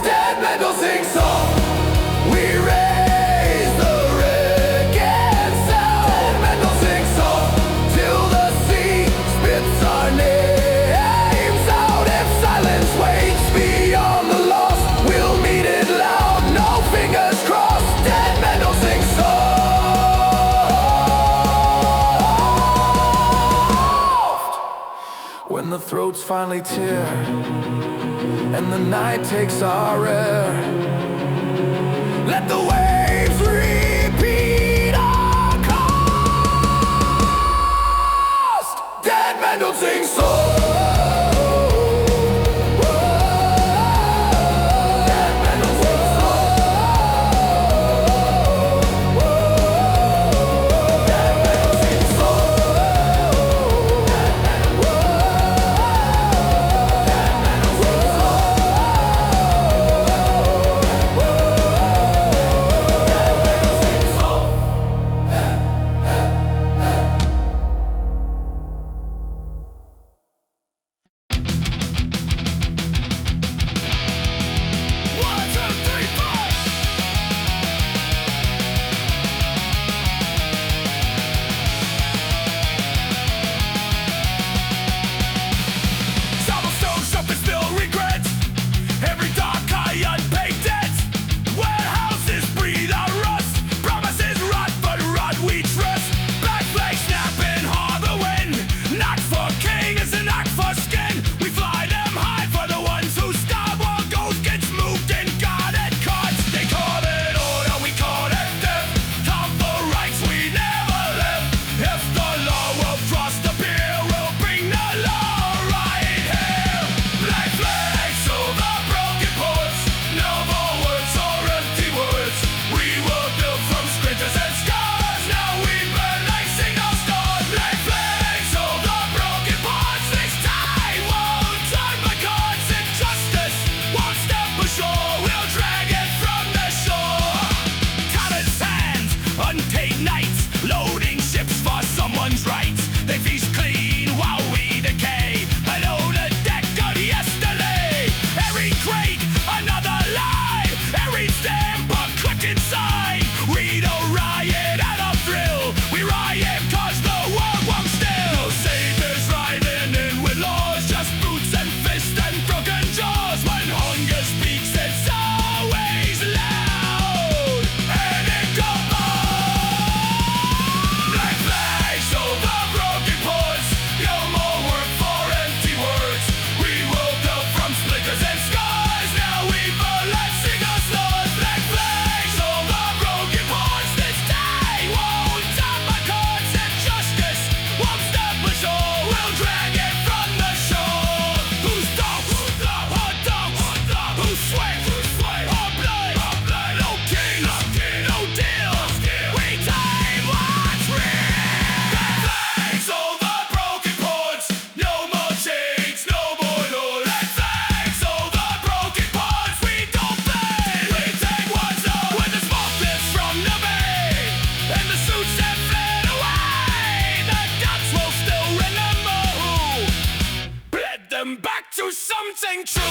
Speaker 1: Dead men don't sing songs. We raise the wrecking sound. Dead men don't sing songs till the sea spits our names out. If silence waits beyond the lost, we'll meet it loud. No fingers crossed. Dead men don't sing soft. When the throats finally tear, and the night takes our air. Let the waves repeat our cost. Dead men don't sing songs. Back to something true.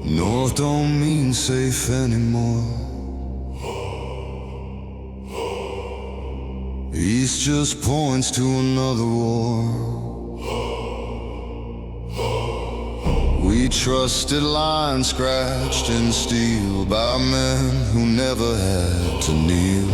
Speaker 3: North don't mean safe anymore. East just points to another war. We trusted lines scratched in steel by men who never had to kneel.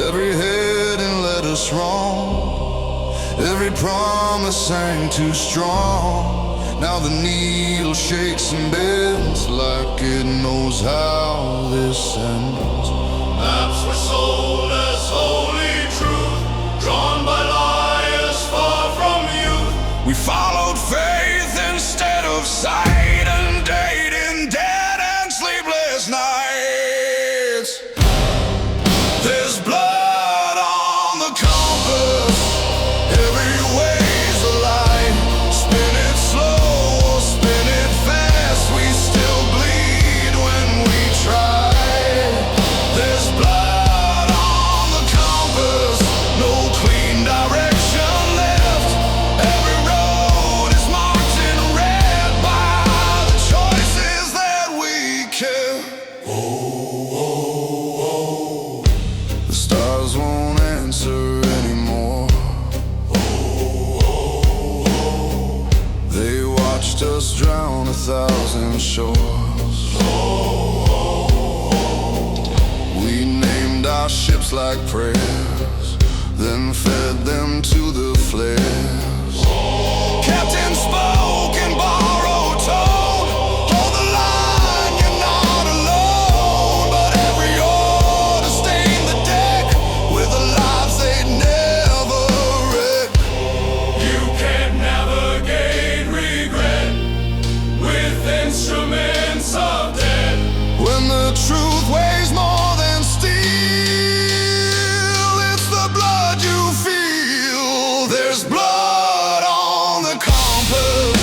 Speaker 3: Every heading led us wrong, every promise sang too strong. Now the needle shakes and bends like it knows how this ends.
Speaker 4: Maps were sold as holy truth, drawn by liars far from youth.
Speaker 1: We followed faith instead of sight, and dating dead and sleepless nights. There's blood on the compass, every way's a lie. Spin it slow or spin it fast, we still bleed when we try. There's blood on
Speaker 3: our ships like prayers, then fed them to the flares.
Speaker 1: Captain spoke in borrowed tone. Hold the line, you're not alone. But every order stained the deck with the lives they'd never read.
Speaker 4: You can't navigate regret with instruments of death.
Speaker 3: When the truth weighs more than steel, it's the blood you feel. There's blood on the compass.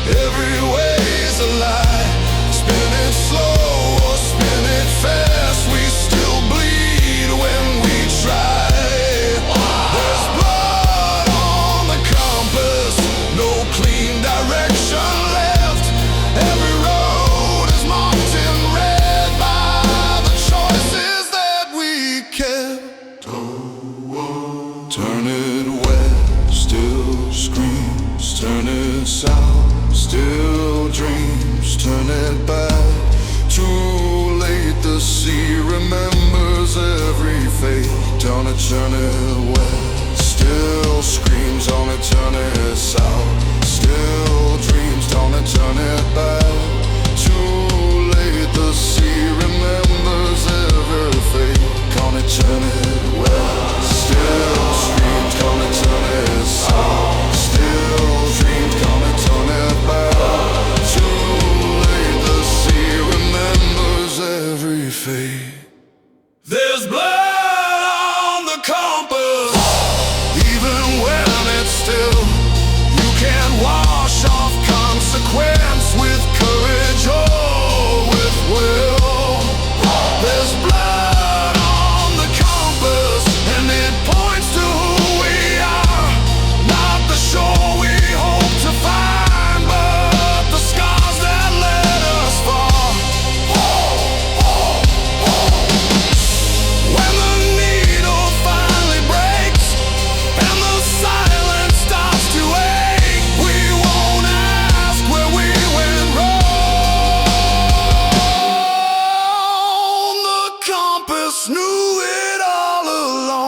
Speaker 3: Every way's a lie. Spin it slow or spin it fast, we still bleed when we try. There's blood on the compass, no clean direction left. Every road is marked in red by the choices that we kept. Turn it west, still screams. Turn it south, still dreams. Turn it back, too late. The sea remembers every fate. Turn it west, still screams. On it, turn it south, still dreams. Turn it back, too late. The sea remembers every fate. Turn it west, still screams. Turn it south, still dreams. Turn it back, too late. The sea remembers every fate.
Speaker 1: There's blood on the compass. Even when it's still, you can't wash off consequence with courage or with will. There's blood on the compass, and it points to who we are. Not the shore we hope to find, but the scars that led us far. When the needle finally breaks and the silence starts to ache, we won't ask where we went wrong. The compass knew it all along.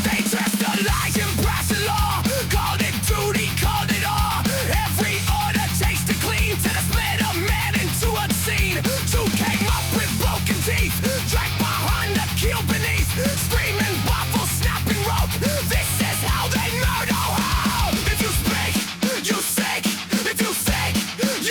Speaker 2: They dressed the lies and brass the law, called it duty, called it all. Every order takes to clean, to the split a man into a scene. Two came up with broken teeth, dragged behind the keel beneath, screaming, baffled, snapping rope. This is how they murder. How? If you speak, you seek. If you seek, you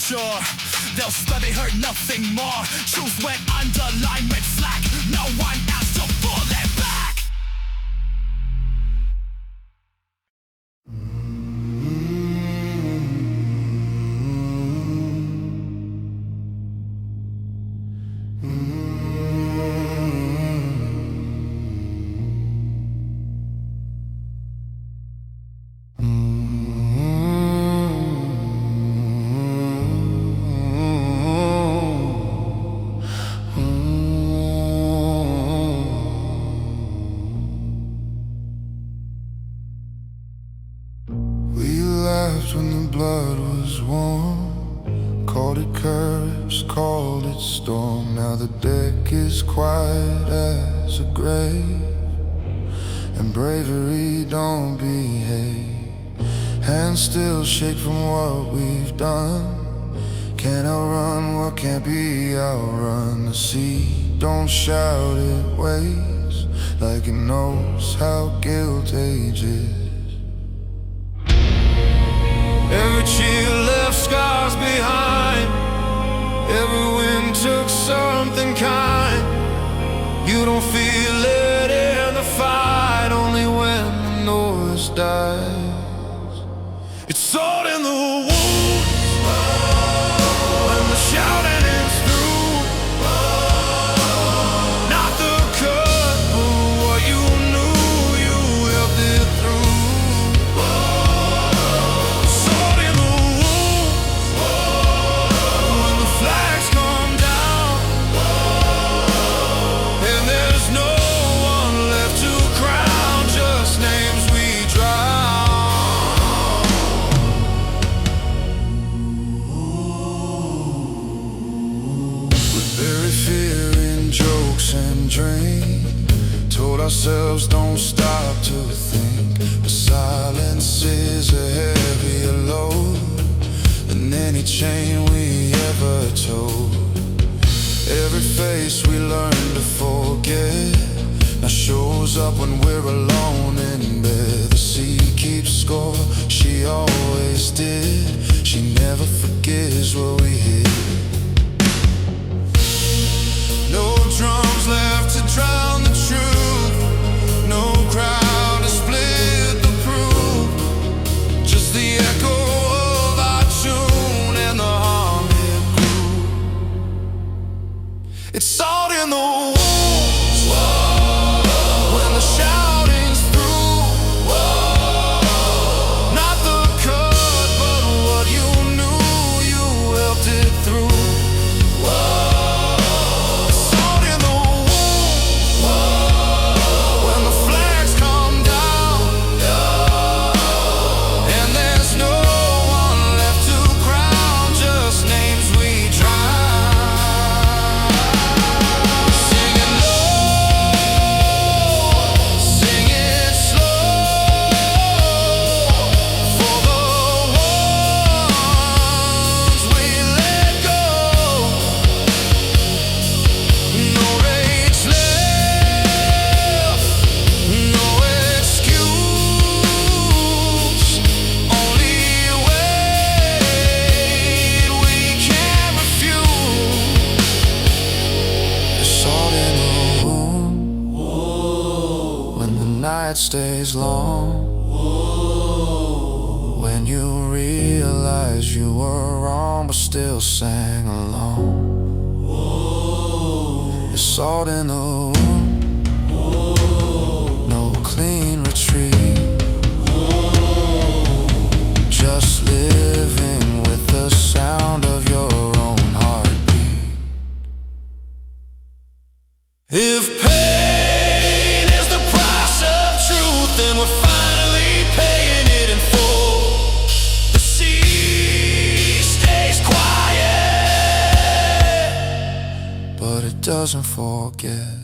Speaker 2: sure they'll swear they heard nothing more. Truth went under, line went slack. No one else to pull it back.
Speaker 3: When the blood was warm, called it curse, called it storm. Now the deck is quiet as a grave, and bravery don't behave. Hands still shake from what we've done. Can't outrun what can't be outrun. The sea don't shout, it waits like it knows how guilt ages.
Speaker 1: Every chill left scars behind. Every wind took something kind. You don't feel it in the fight, only when the noise dies. It's salt in the wounds when the shouting is through. Not the cut, but what you knew, you helped it through. Told ourselves don't stop to think, but silence is a heavier load than any chain we ever told. Every face we learn to forget now shows up when we're alone in bed. The sea keeps score, she always did. She never forgets what we hit. No drums left to drown the truth, no crowd to split the proof, just the echo of our tune and the harm it grew. It's salt in the wounds when the shouting's through. Not the cut, but what you knew, you helped it through. Night stays long. When you realize you were wrong but still sang along. It's salt in the wound, no clean retreat, just living with the sound of your own heartbeat. If pain is the price of truth, then we're finally paying it in full. The sea stays quiet, but it doesn't forget.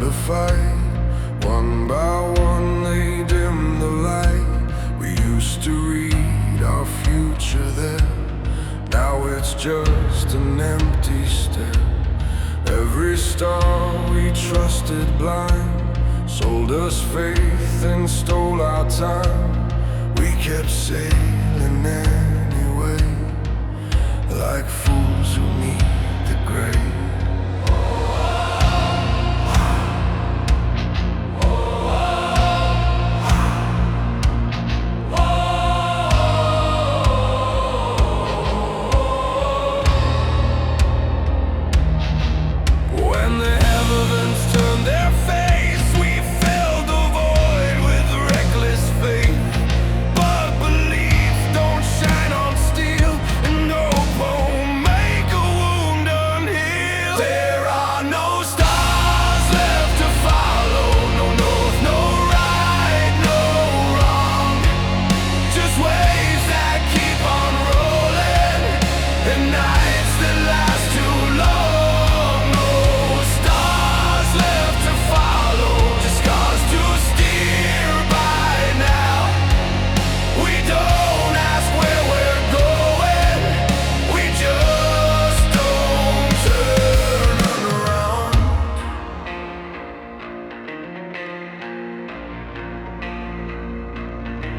Speaker 3: the fight. One by one they dim the light. We used to read our future there. Now it's just an empty stare. Every star we trusted blind sold us faith and stole our time. We kept sailing anyway, like fools who meet the grave.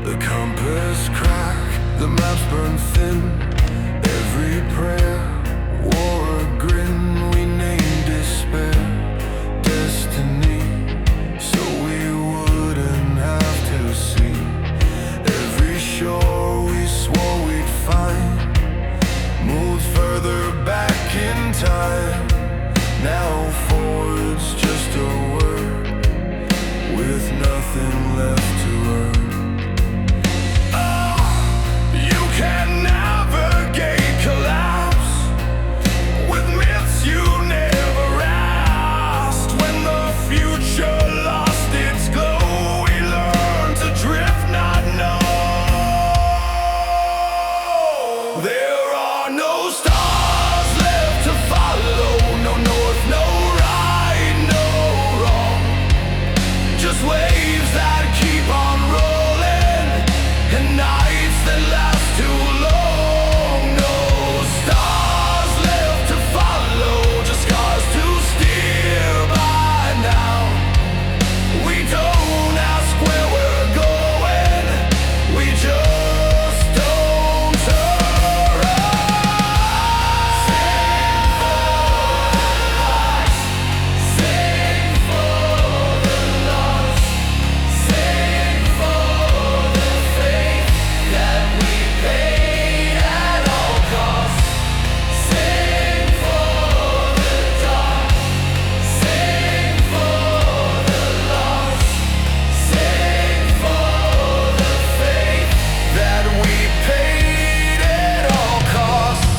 Speaker 3: The compass crack, the maps burn thin. Every prayer wore a grin. We named despair destiny, so we wouldn't have to see. Every shore we swore we'd find moved further back in time. Now forward's just a word with nothing left to earn. Can navigate collapse with myths you never asked. When the future lost its glow, we learned to drift, not know. There are no stars left to follow, no north, no right, no wrong. Just waves that keep on rolling and nights that last too long. No stars left to follow, just scars to steer by now. We don't ask where we're going, we just don't turn around. Sing for the lights, sing for the lost, sing for the faith that we paid at all costs. Sing for the dark, sing for the lost, sing for the faith that we paid at all costs.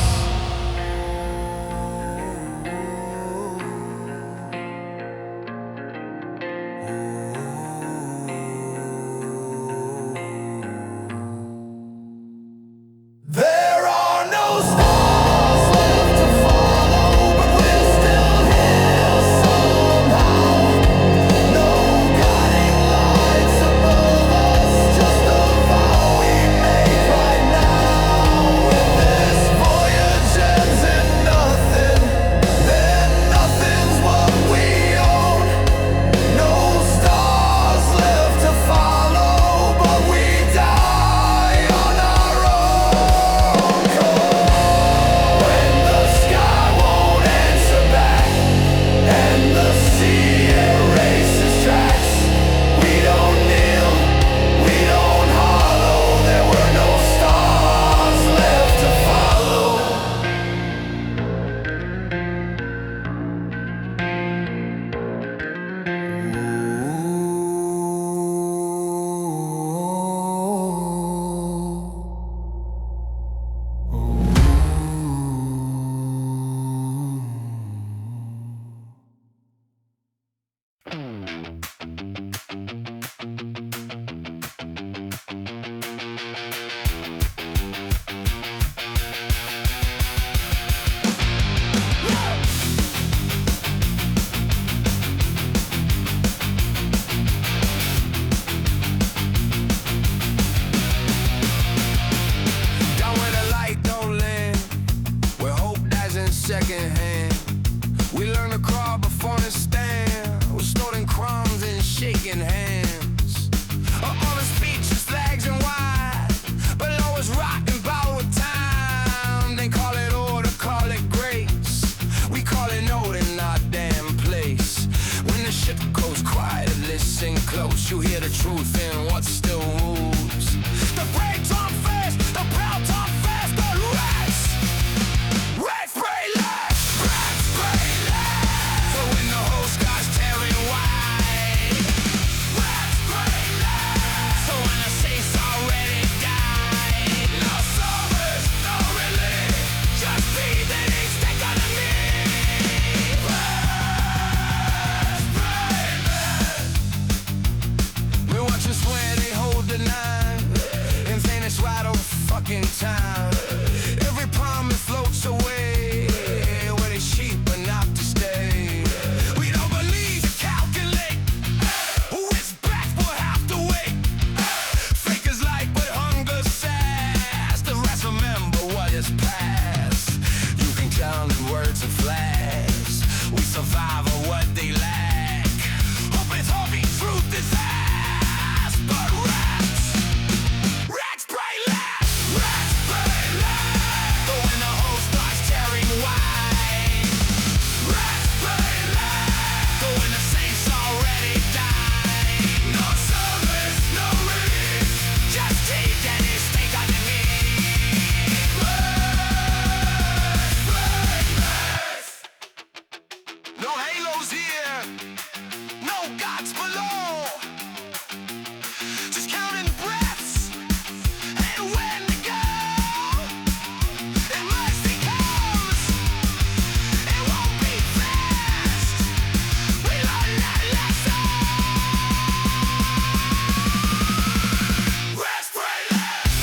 Speaker 3: There are no stars left to follow, but we're still here somehow. No guiding lights above us, just a vow we make right now. If this voyage ends in nothing, then nothing's what we own. No stars
Speaker 2: shaking hands. All his features, legs and wide, but always rocking borrowed time. They call it order, call it grace. We call it note in our damn place. When the ship goes quiet, listen close. You hear the truth in what still moves. The brakes on fast, the belt on fast, the rats. Rats pray last, rats pray last. For when the whole sky's tearing wide. Rats pray last. So when the sea's already died. No service, no relief. Just breathing each day gonna need. Rats pray last. We watch us where they hold the knife and finish right over fucking time. Every promise floats away where they cheap enough to stay. We don't believe to calculate who is back, we'll have to wait. Fakers like but hunger says the rest remember what is past. You can count in words and flags. We survive on what they lack. Hope is hoping, truth is ass. But rats pray last. Rats pray last. But when the whole starts tearing wide. Rats pray last. But when the saints already died. No service, no relief. Just teeth and his stake underneath. Rats pray last. No halos here. No gods below. Just counting breaths and when to go. And mercy comes, it won't be fast. We learn that lesson. Rest, pray, last.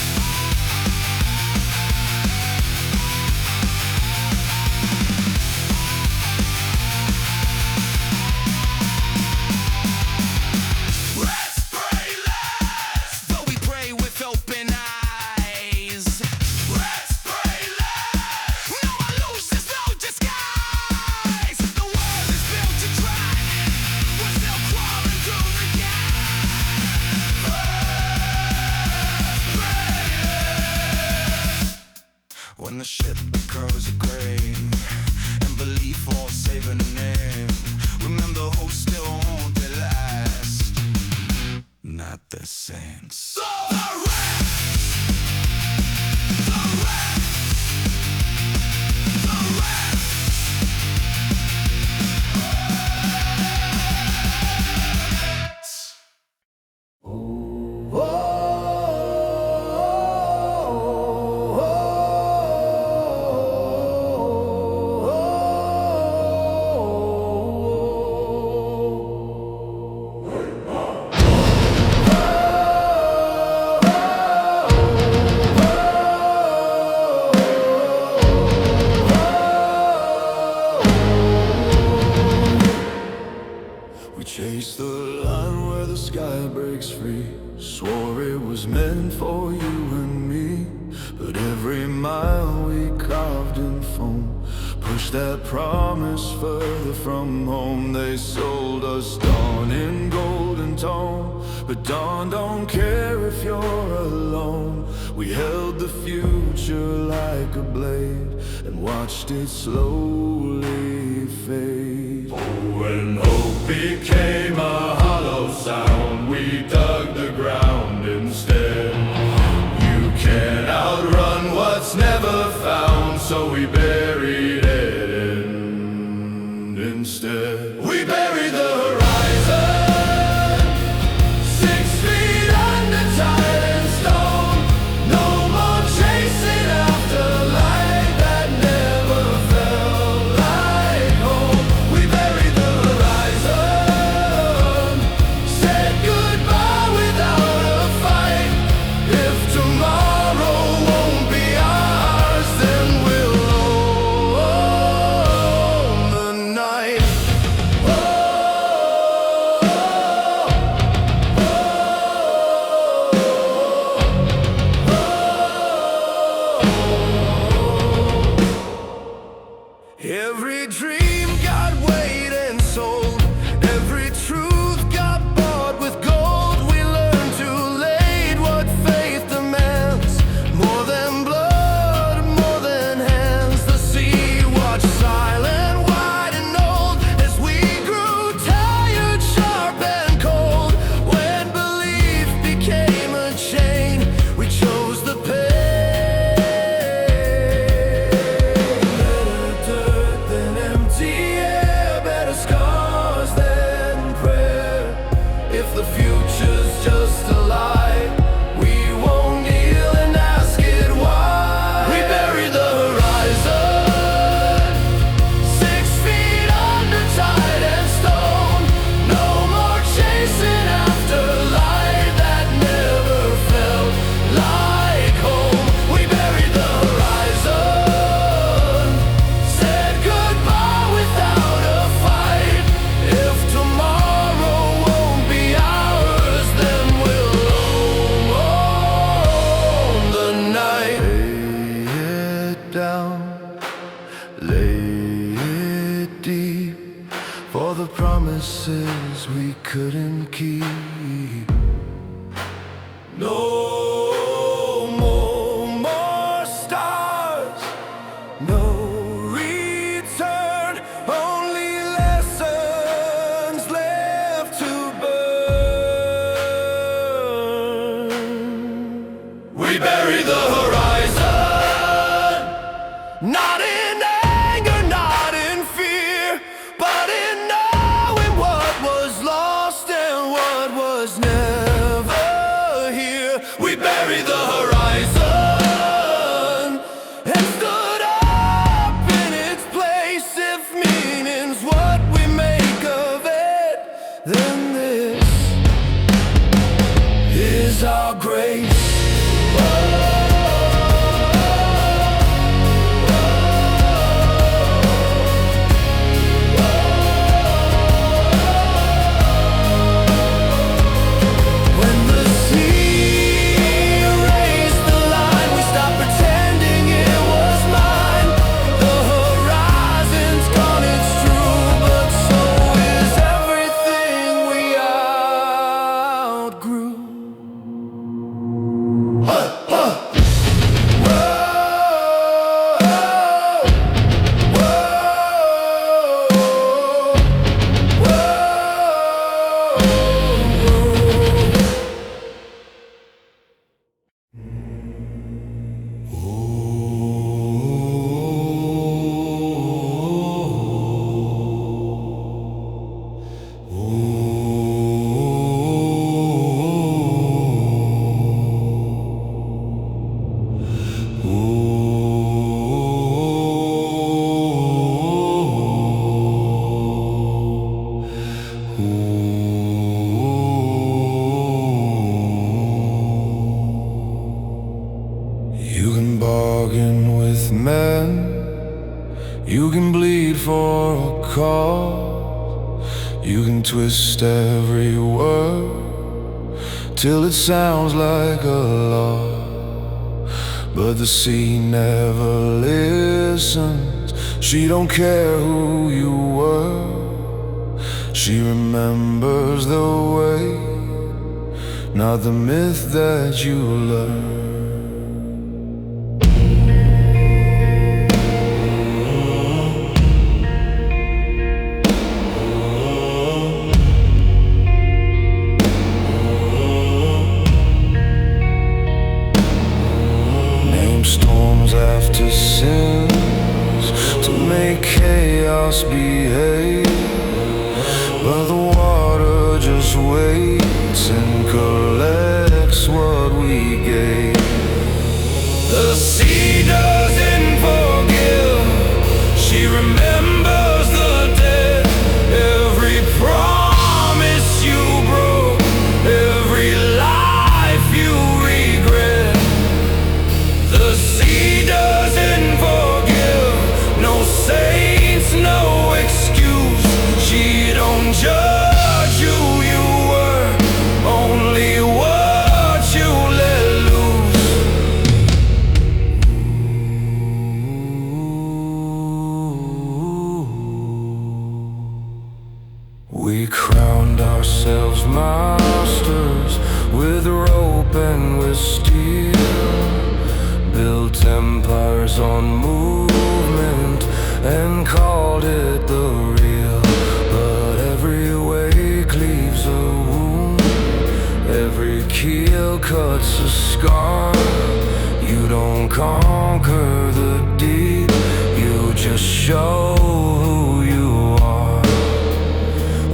Speaker 2: Rest, pray, last. Though we pray with open eyes. Rest, pray, last. No illusions, no disguise. The world is built to try. We're still crawling through the gap. Rest, pray, last. When the ship occurs a grave and belief won't save a name, remember who still won't they last. Not the saints. So the rats, the rats, the rats.
Speaker 1: We chased the line where the sky breaks free. Swore it was meant for you and me. But every mile we carved in foam pushed that promise further from home. They sold us dawn in golden tone, but dawn don't care if you're alone. We held the future like a blade and watched it slowly fade.
Speaker 4: When hope became a hollow sound, we dug the ground instead. You can't outrun what's never found, so we buried it instead. We buried the horizon, 6 feet under tile and stone. No more chasing after light that never felt like home. We buried the horizon.
Speaker 3: couldn't keep.
Speaker 1: No more stars, no return, only lessons left to burn.
Speaker 4: We bury the horizon,
Speaker 1: Not in anger, not in fear, but in knowing what was lost and what was never here.
Speaker 4: we bury the horizon,
Speaker 1: And stood up in its place. If meaning's what we make of it, then this is our grace. When the sea erased the line, we stopped pretending it was mine. The horizon's gone, it's true, but so is everything we outgrew. You can bargain with men, you can bleed for a cause, you can twist every word till it sounds like a law. But the sea never listens, she don't care who you were. She remembers the way, not the myth that you learned. Storms after sins to make chaos behave, but the water just waits and collects what we gave. The sea doesn't forgive, she remembers the dead. Every promise you broke, every life you regret. The sea doesn't forgive, no saints, no excuse. She don't judge who you were, only what you let loose. We crowned ourselves masters with rope and with steel, built empires on movement and called it the real. But every wake leaves a wound, every keel cuts a scar. You don't conquer the deep, you just show who you are.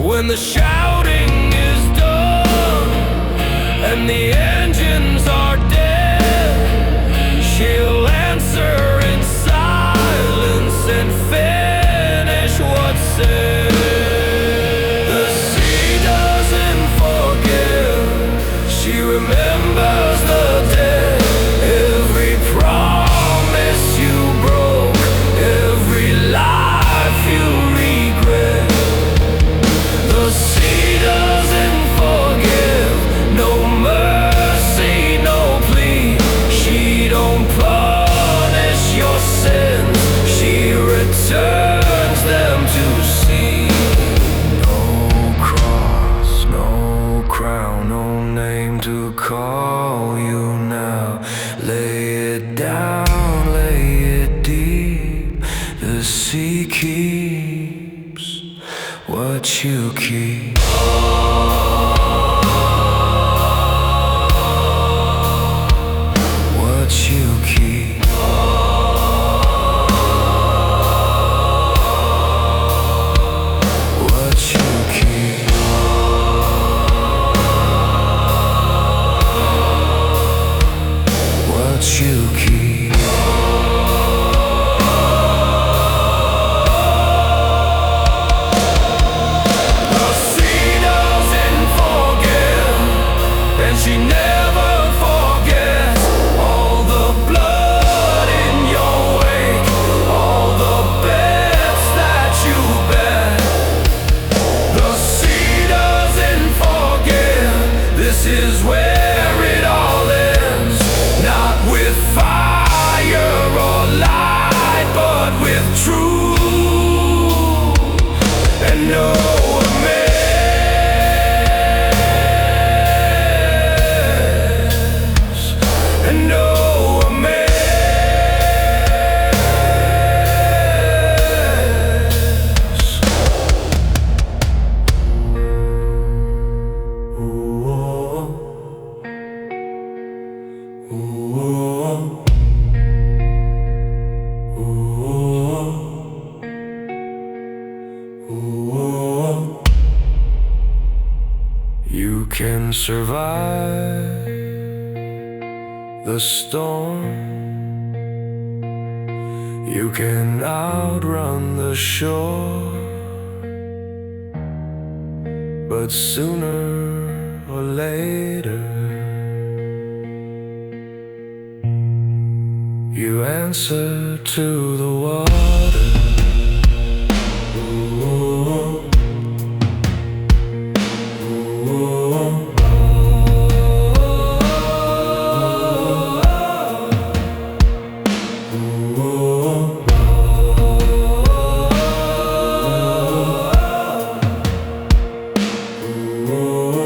Speaker 1: When the shouting is done and the engines are dead, she'll answer in silence and finish what's said. The sea doesn't forgive, she remembers the dead. Every promise you broke, every life you regret. The sea doesn't forgive, no mercy. call you now. Lay it down, lay it deep. The sea keeps what you keep. What you keep. What you keep. What you keep.
Speaker 2: The sea doesn't forget, and she never forgets all the blood in your wake, all the bets that you bet. The sea doesn't forget. This is where it all ends, not with fire or light, but with truth and no amends, and no amends.
Speaker 1: You can survive the storm. You can outrun the shore, but sooner or later you answer to the water. Oh,